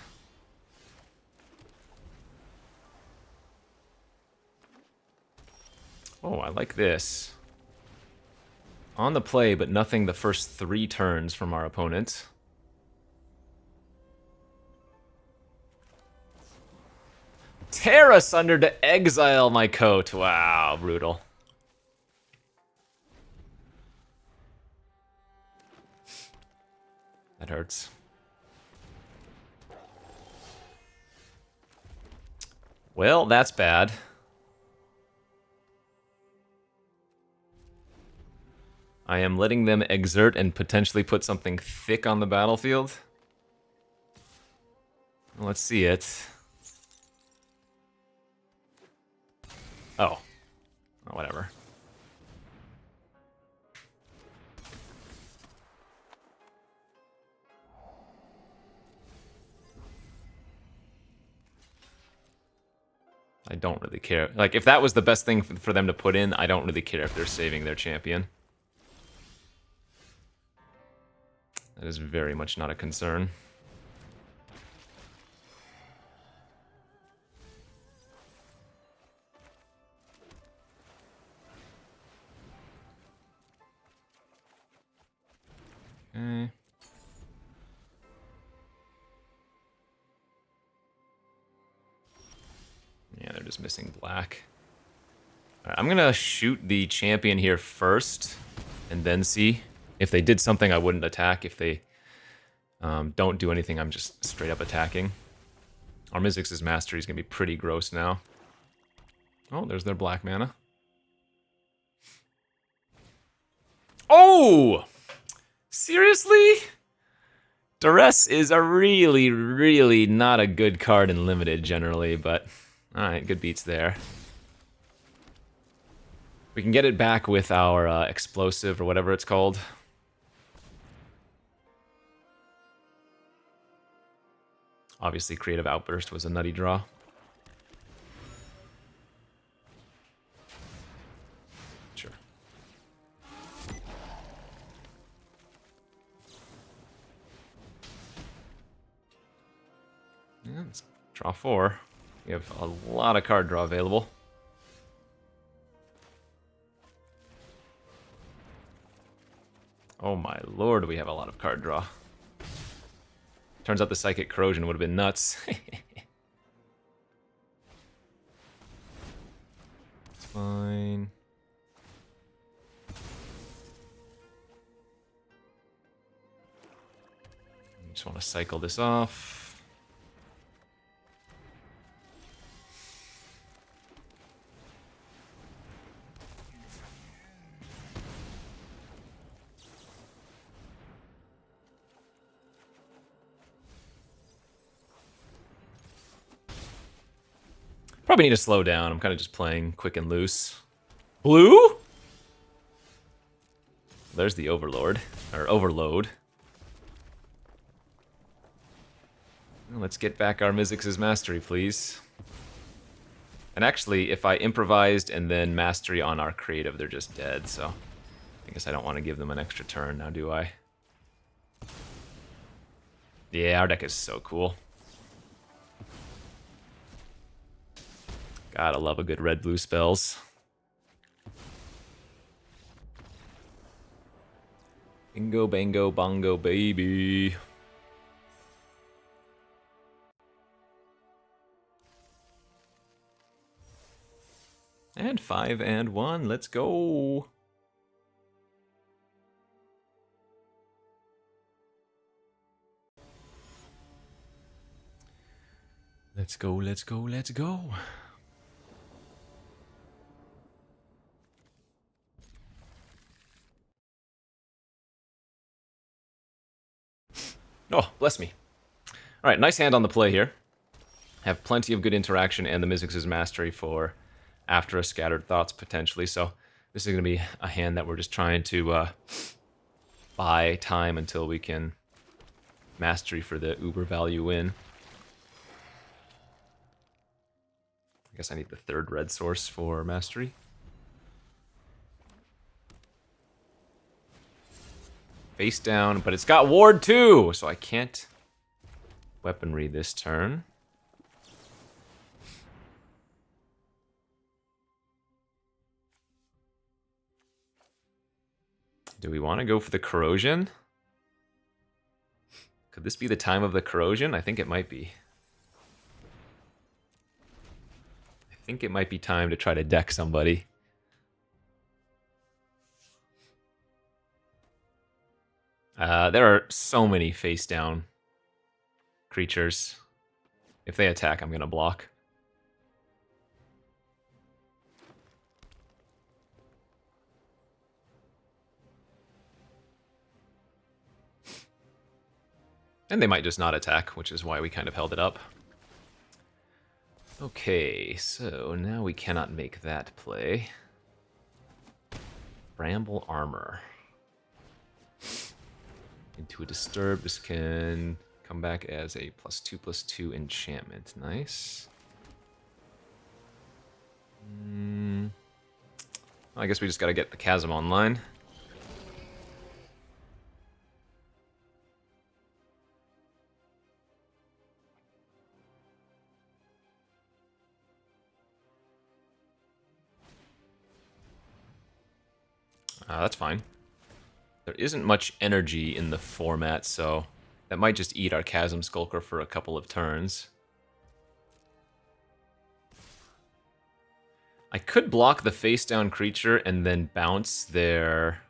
Oh, I like this. On the play, but nothing the first 3 turns from our opponent. Tear asunder to exile my coat. Wow, brutal. That hurts. Well, that's bad. I am letting them exert and potentially put something thick on the battlefield. Let's see it. Oh. Oh, whatever. I don't really care. Like, if that was the best thing for them to put in, I don't really care if they're saving their champion. That is very much not a concern. Okay. Yeah, they're just missing black. All right, I'm gonna shoot the champion here first, and then see. If they did something, I wouldn't attack. If they don't do anything, I'm just straight up attacking. Our Mizzix's Mastery is gonna be pretty gross now. Oh, there's their black mana. Oh! Seriously? Duress is a really, really not a good card in Limited generally, but alright, good beats there. We can get it back with our explosive or whatever it's called. Obviously, Creative Outburst was a nutty draw. Sure. Yeah, let's draw 4. We have a lot of card draw available. Oh my lord, we have a lot of card draw. Turns out the Psychic Corrosion would have been nuts. It's fine. Just want to cycle this off. Probably need to slow down. I'm kind of just playing quick and loose. Blue? There's the Overlord. Or Overload. Let's get back our Mizzix's Mastery, please. And actually, if I improvised and then Mastery on our creative, they're just dead, so... I guess I don't want to give them an extra turn now, do I? Yeah, our deck is so cool. Gotta love a good red-blue spells. Bingo, bango, bongo, baby. And 5 and 1, let's go. Let's go, let's go, let's go. Oh, bless me. Alright, nice hand on the play here. Have plenty of good interaction and the Mizzix's Mastery for after a Scattered Thoughts, potentially. So this is going to be a hand that we're just trying to buy time until we can Mastery for the uber value win. I guess I need the third red source for Mastery. Face down, but it's got ward too, so I can't weaponry this turn. Do we want to go for the corrosion? Could this be the time of the corrosion? I think it might be. I think it might be time to try to deck somebody. There are so many face down creatures. If they attack, I'm gonna block. And they might just not attack, which is why we kind of held it up. Okay, so now we cannot make that play. Bramble Armor. Into a Disturb, this can come back as a +2/+2 enchantment. Nice. I guess we just gotta get the Chasm online. That's fine. There isn't much energy in the format, so that might just eat our Chasm Skulker for a couple of turns. I could block the face-down creature and then bounce their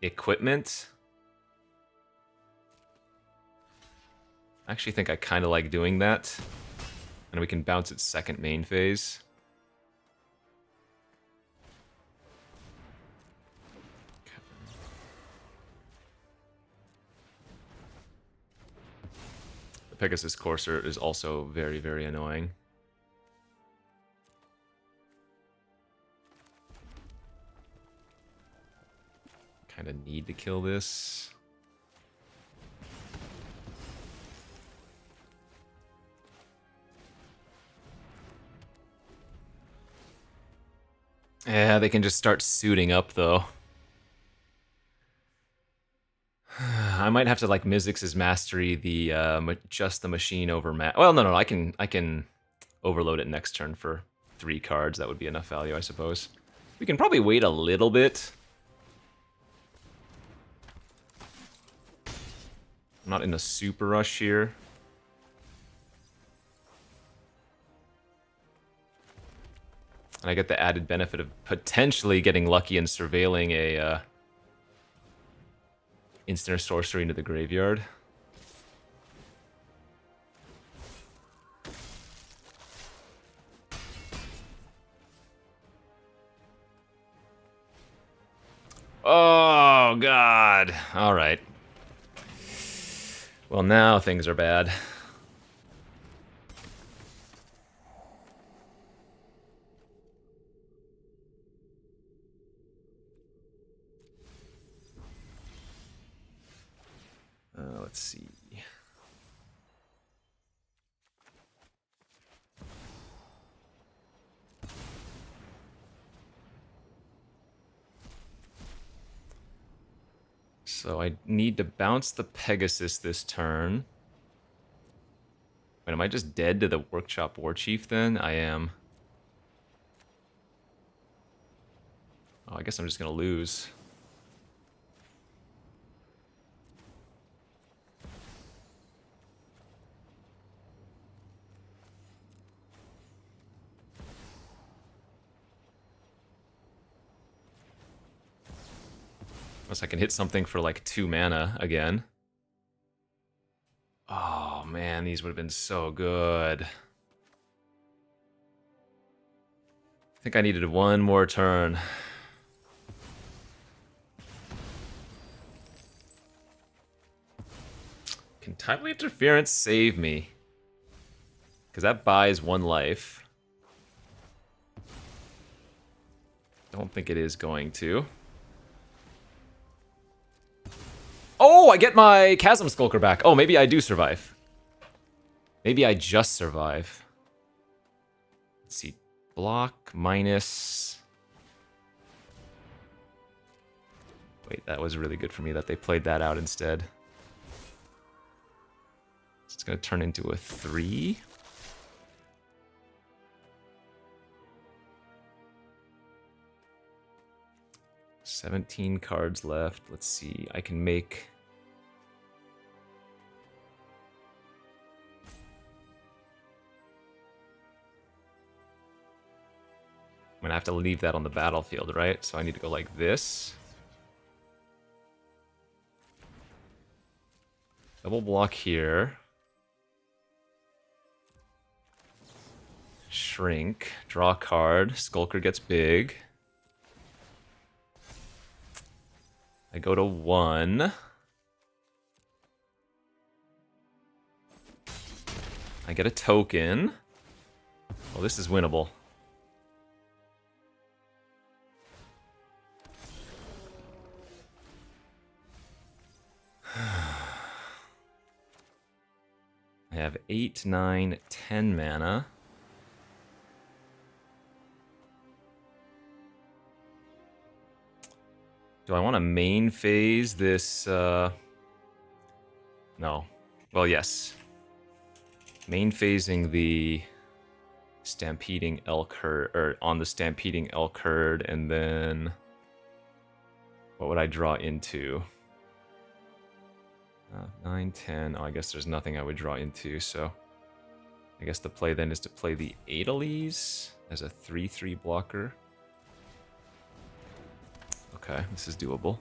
equipment. I actually think I kind of like doing that. And we can bounce its second main phase. Pegasus Courser is also very, very annoying. Kind of need to kill this. Yeah, they can just start suiting up, though. I might have to like Mizzix's Mastery the just the machine over well, no, I can overload it next turn for 3 cards. That would be enough value, I suppose. We can probably wait a little bit. I'm not in a super rush here. And I get the added benefit of potentially getting lucky and surveilling a instant sorcery into the graveyard. Oh, God. All right. Well, now things are bad. Let's see. So I need to bounce the Pegasus this turn. Wait, am I just dead to the Workshop Warchief then? I am. Oh, I guess I'm just gonna lose. Unless I can hit something for like 2 mana again. Oh man, these would have been so good. I think I needed one more turn. Can Timely Interference save me? Because that buys 1 life. Don't think it is going to. Oh, I get my Chasm Skulker back. Oh, maybe I do survive. Maybe I just survive. Let's see. Block minus... Wait, that was really good for me that they played that out instead. So it's going to turn into a 3. $17 cards left. Let's see. I can make... I'm going to have to leave that on the battlefield, right? So I need to go like this. Double block here. Shrink. Draw a card. Skulker gets big. I go to 1. I get a token. Oh, this is winnable. I have 8, 9, 10 mana. Do I want to main phase this? No. Well, yes. Main phasing the Stampeding Elk Herd, or on the Stampeding Elk Herd, and then what would I draw into? 9, 10. Oh, I guess there's nothing I would draw into, so I guess the play then is to play the Adelies as a 3/3 blocker. Okay, this is doable.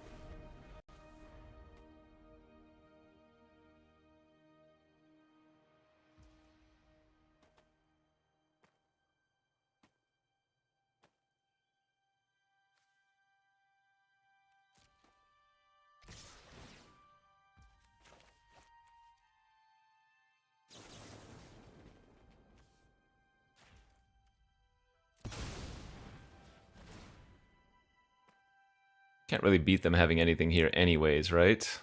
Can't really beat them having anything here anyways, right?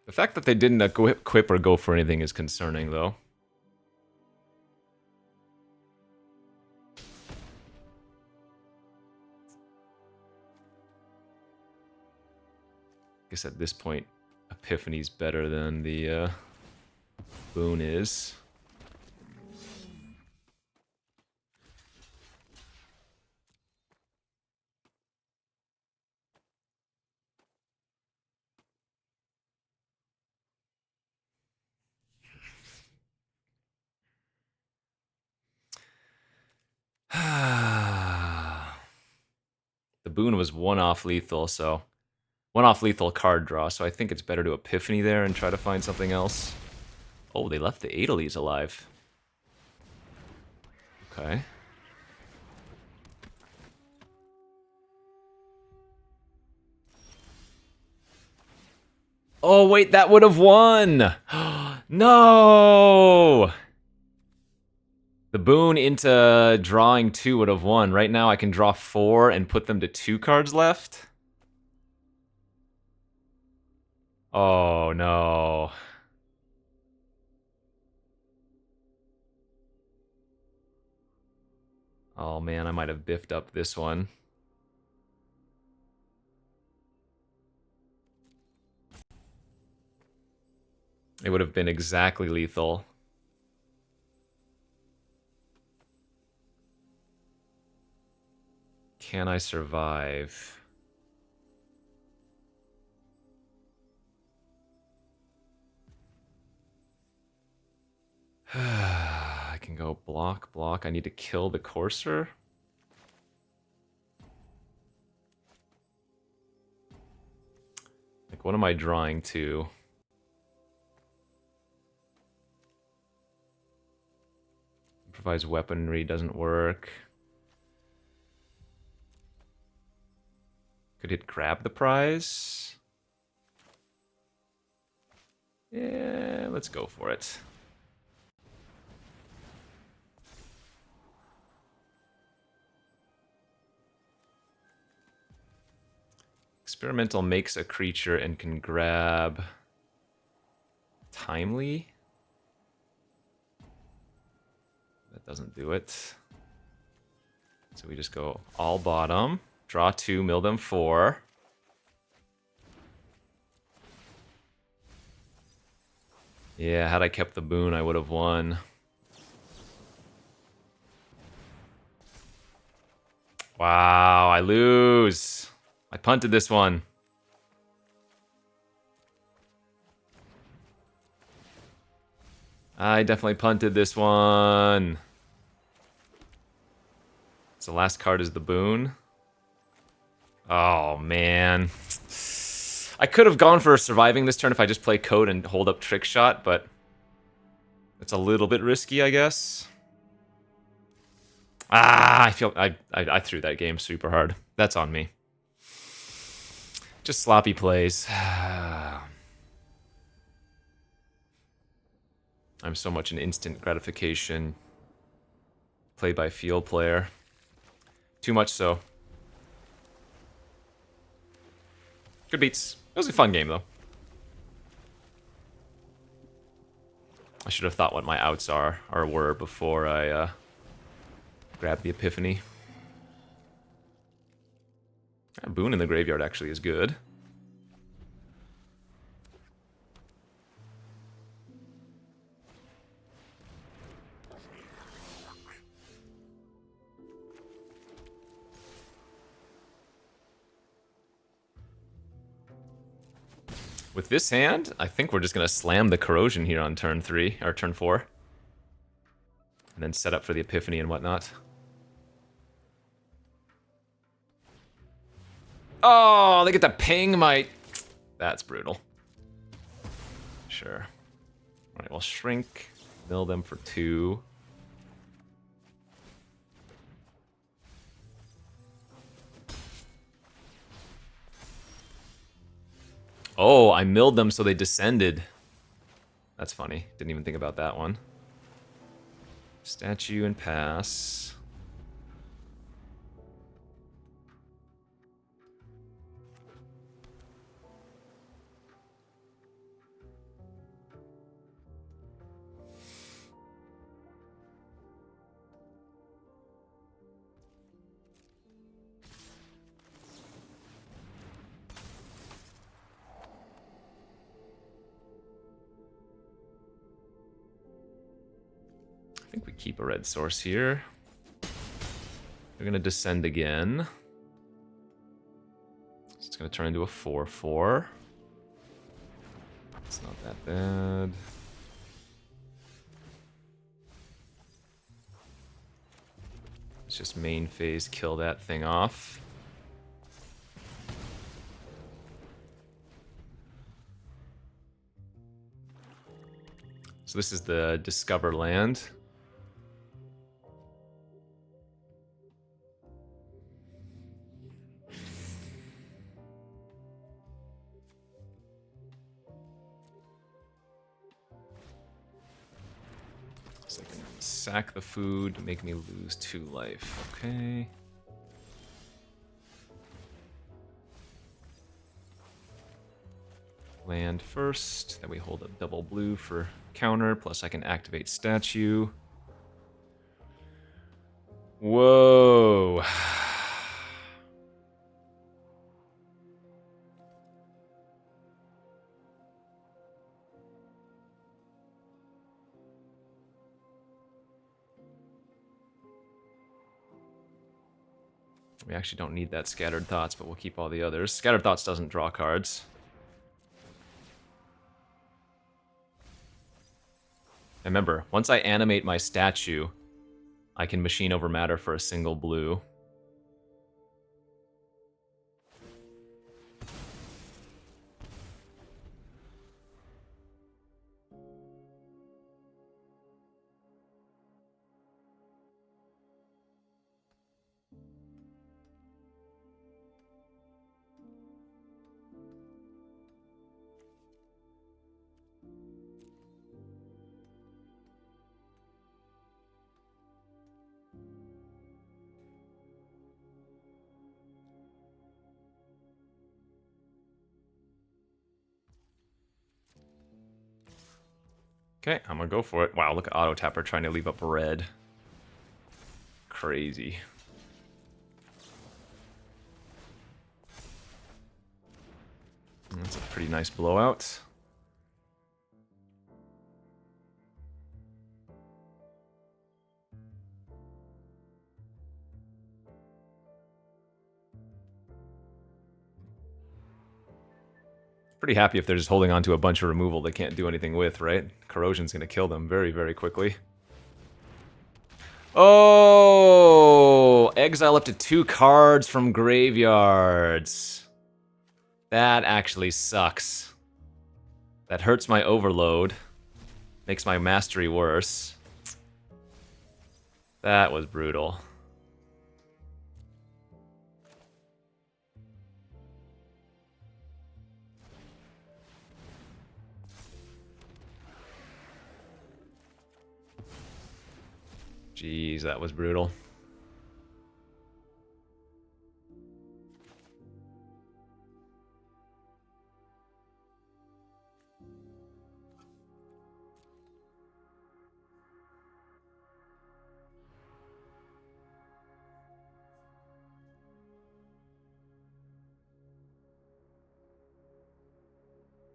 The fact that they didn't equip or go for anything is concerning, though. I guess at this point, Epiphany's better than the Boon is. The Boon was 1 off lethal, so 1 off lethal card draw, so I think it's better to Epiphany there and try to find something else. Oh, they left the Adelies alive. Okay. Oh, wait, that would have won. No! The boon into drawing 2 would have won. Right now I can draw 4 and put them to 2 cards left. Oh, no. Oh, man, I might have biffed up this one. It would have been exactly lethal. Can I survive? I can go block, block. I need to kill the courser. Like, what am I drawing to? Improvise weaponry doesn't work. Could it grab the prize? Yeah, let's go for it. Experimental makes a creature and can grab timely. That doesn't do it. So we just go all bottom, draw 2, mill them 4. Yeah, had I kept the boon, I would have won. Wow, I lose. I punted this one. I definitely punted this one. So the last card is the boon. Oh, man. I could have gone for surviving this turn if I just play code and hold up trick shot, but it's a little bit risky, I guess. Ah, I feel I threw that game super hard. That's on me. Just sloppy plays. I'm so much an instant gratification play by feel player. Too much so. Good beats. It was a fun game though. I should have thought what my outs are or were before I grabbed the epiphany. A boon in the graveyard actually is good. With this hand, I think we're just going to slam the corrosion here on turn 3, or turn 4. And then set up for the epiphany and whatnot. Oh, they get to ping my... That's brutal. Sure. Alright, we'll shrink, mill them for 2. Oh, I milled them so they descended. That's funny. Didn't even think about that one. Statue and pass. I think we keep a red source here. We're going to descend again. So it's going to turn into a 4/4. It's not that bad. Let's just main phase kill that thing off. So this is the discover land. Sack the food, make me lose 2 life. Okay. Land first, then we hold up double blue for counter, plus I can activate statue. Whoa. We actually don't need that Scattered Thoughts, but we'll keep all the others. Scattered Thoughts doesn't draw cards. And remember, once I animate my statue, I can machine over matter for a single blue. Okay, I'm gonna go for it. Wow, look at Auto Tapper trying to leave up red. Crazy. That's a pretty nice blowout. Pretty happy if they're just holding on to a bunch of removal they can't do anything with, right? Corrosion's gonna kill them very, very quickly. Oh! Exile up to 2 cards from graveyards. That actually sucks. That hurts my overload. Makes my mastery worse. That was brutal. Jeez, that was brutal.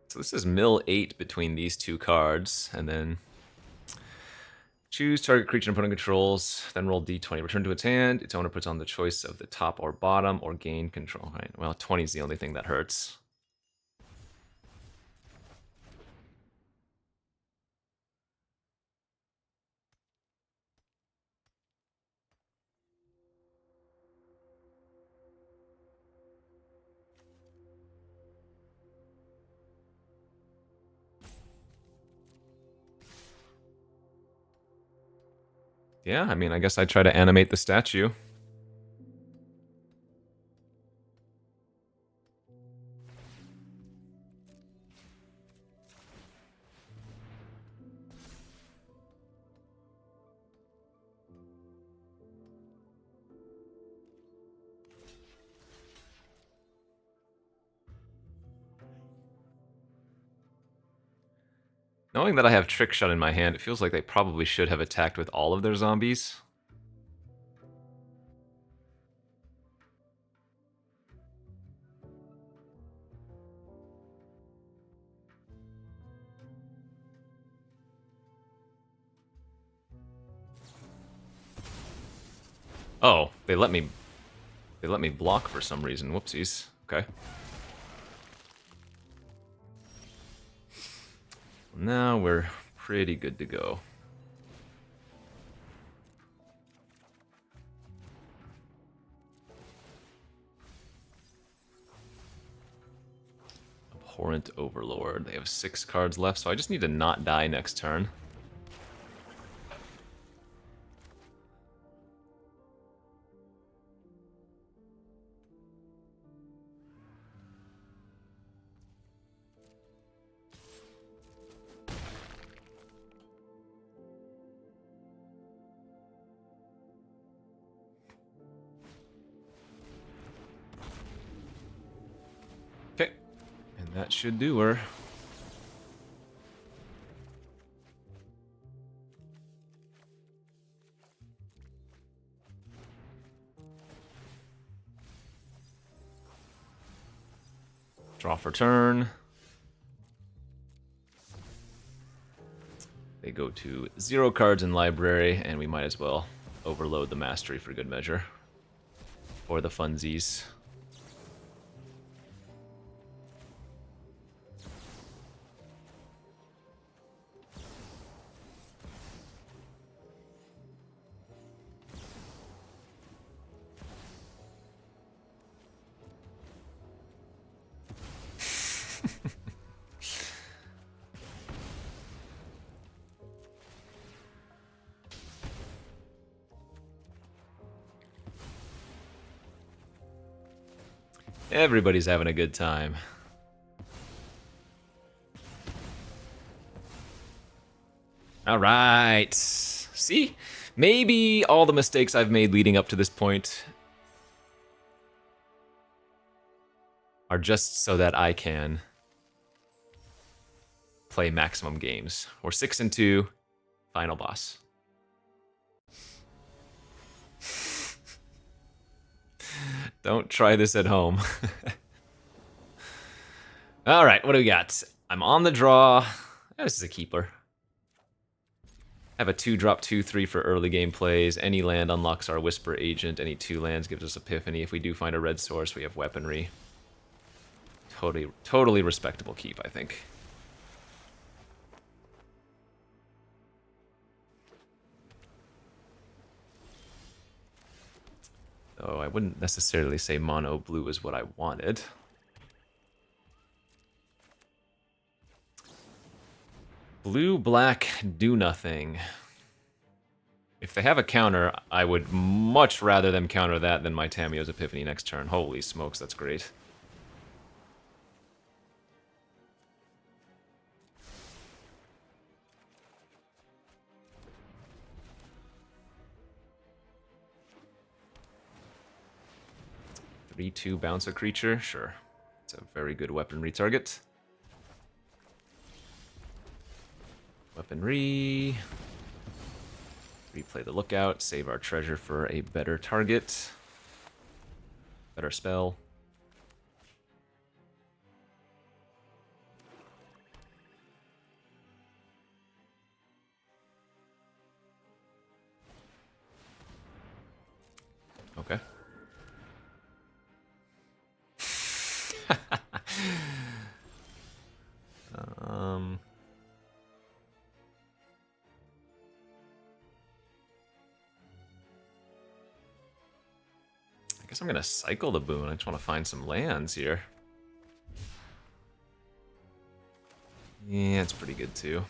So this is mill 8 between these 2 cards, and then choose target creature opponent controls, then roll d20. Return to its hand. Its owner puts on the choice of the top or bottom, or gain control. Right. Well, 20 is the only thing that hurts. Yeah, I mean, I guess I try to animate the statue. Knowing that I have Trick Shot in my hand, it feels like they probably should have attacked with all of their zombies. Oh, they let me block for some reason. Whoopsies. Okay. Now we're pretty good to go. Abhorrent Overlord. They have 6 cards left, so I just need to not die next turn. That should do her. Draw for turn. They go to 0 cards in library, and we might as well overload the mastery for good measure. For the funsies. Everybody's having a good time. All right. See? Maybe all the mistakes I've made leading up to this point are just so that I can play maximum games. We're 6-2, final boss. Don't try this at home. All right, what do we got? I'm on the draw. This is a keeper. I have a 2-drop 2/3 for early game plays. Any land unlocks our Whisper Agent. Any 2 lands gives us Epiphany. If we do find a red source, we have weaponry. Totally respectable keep, I think. Though I wouldn't necessarily say mono blue is what I wanted. Blue, black, do nothing. If they have a counter, I would much rather them counter that than my Tamiyo's Epiphany next turn. Holy smokes, that's great. Three-two bounce a creature, sure. It's a very good weaponry target. Weaponry. Replay the Lookout, save our treasure for a better target. Better spell. Okay. I guess I'm gonna cycle the boon. I just want to find some lands here. Yeah, it's pretty good too.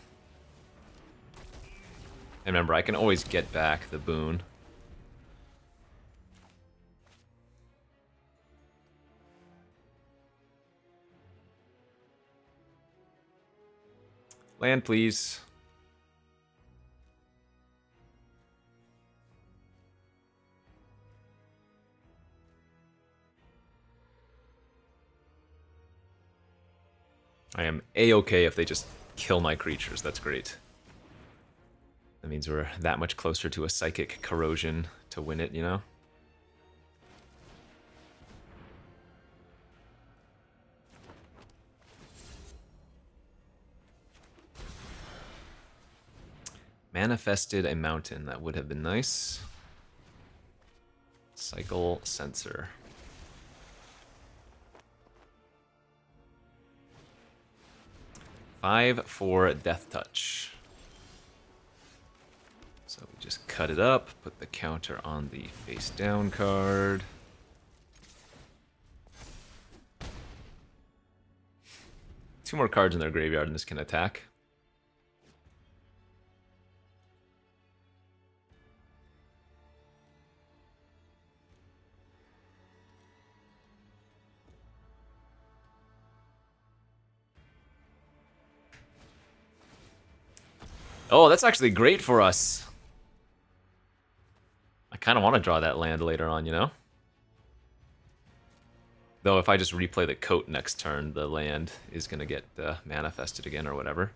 And remember, I can always get back the boon. Land, please. I am A-okay if they just kill my creatures. That's great. That means we're that much closer to a psychic corrosion to win it, you know? Manifested a mountain. That would have been nice. Cycle sensor. Five for Death Touch. So we just cut it up, put the counter on the face down card. Two more cards in their graveyard and this can attack. Oh, that's actually great for us. I kind of want to draw that land later on, you know? Though if I just replay the coat next turn, the land is going to get manifested again or whatever.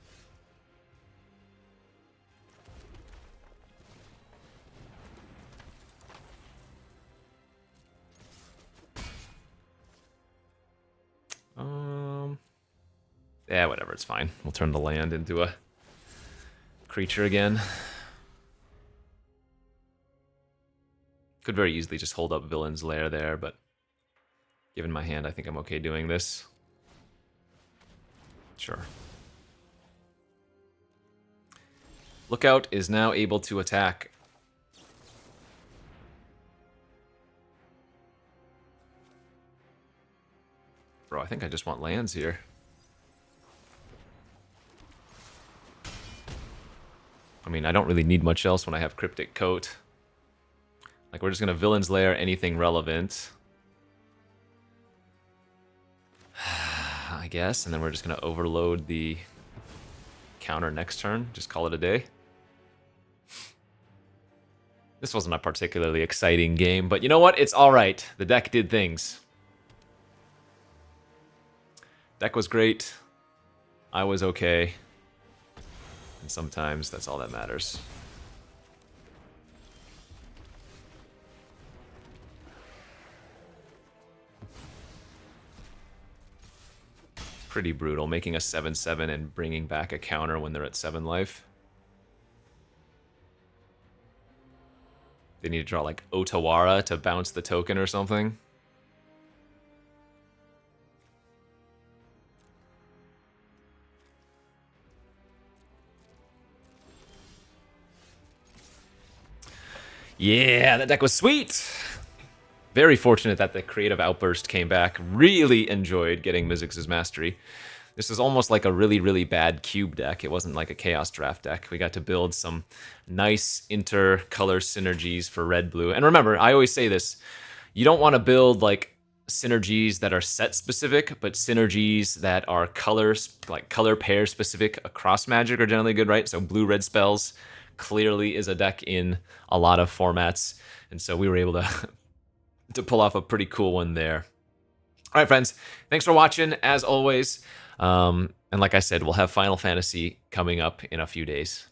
Yeah, whatever, it's fine. We'll turn the land into a creature again. Could very easily just hold up Villain's Lair there, but given my hand, I think I'm okay doing this. Sure. Lookout is now able to attack. Bro, I think I just want lands here. I mean, I don't really need much else when I have Cryptic Coat. Like, we're just going to Villain's Lair anything relevant. I guess, and then we're just going to overload the counter next turn. Just call it a day. This wasn't a particularly exciting game, but you know what? It's alright. The deck did things. Deck was great. I was okay. And sometimes that's all that matters. Pretty brutal, making a 7/7 and bringing back a counter when they're at 7 life. They need to draw like Otawara to bounce the token or something. Yeah, that deck was sweet! Very fortunate that the Creative Outburst came back. Really enjoyed getting Mizzix's Mastery. This was almost like a really, really bad cube deck. It wasn't like a Chaos Draft deck. We got to build some nice inter-color synergies for red-blue. And remember, I always say this, you don't want to build like synergies that are set-specific, but synergies that are colors, like color pair specific across Magic are generally good, right? So blue-red spells clearly is a deck in a lot of formats. And so we were able to pull off a pretty cool one there. All right, friends, thanks for watching, as always. And like I said, we'll have Final Fantasy coming up in a few days.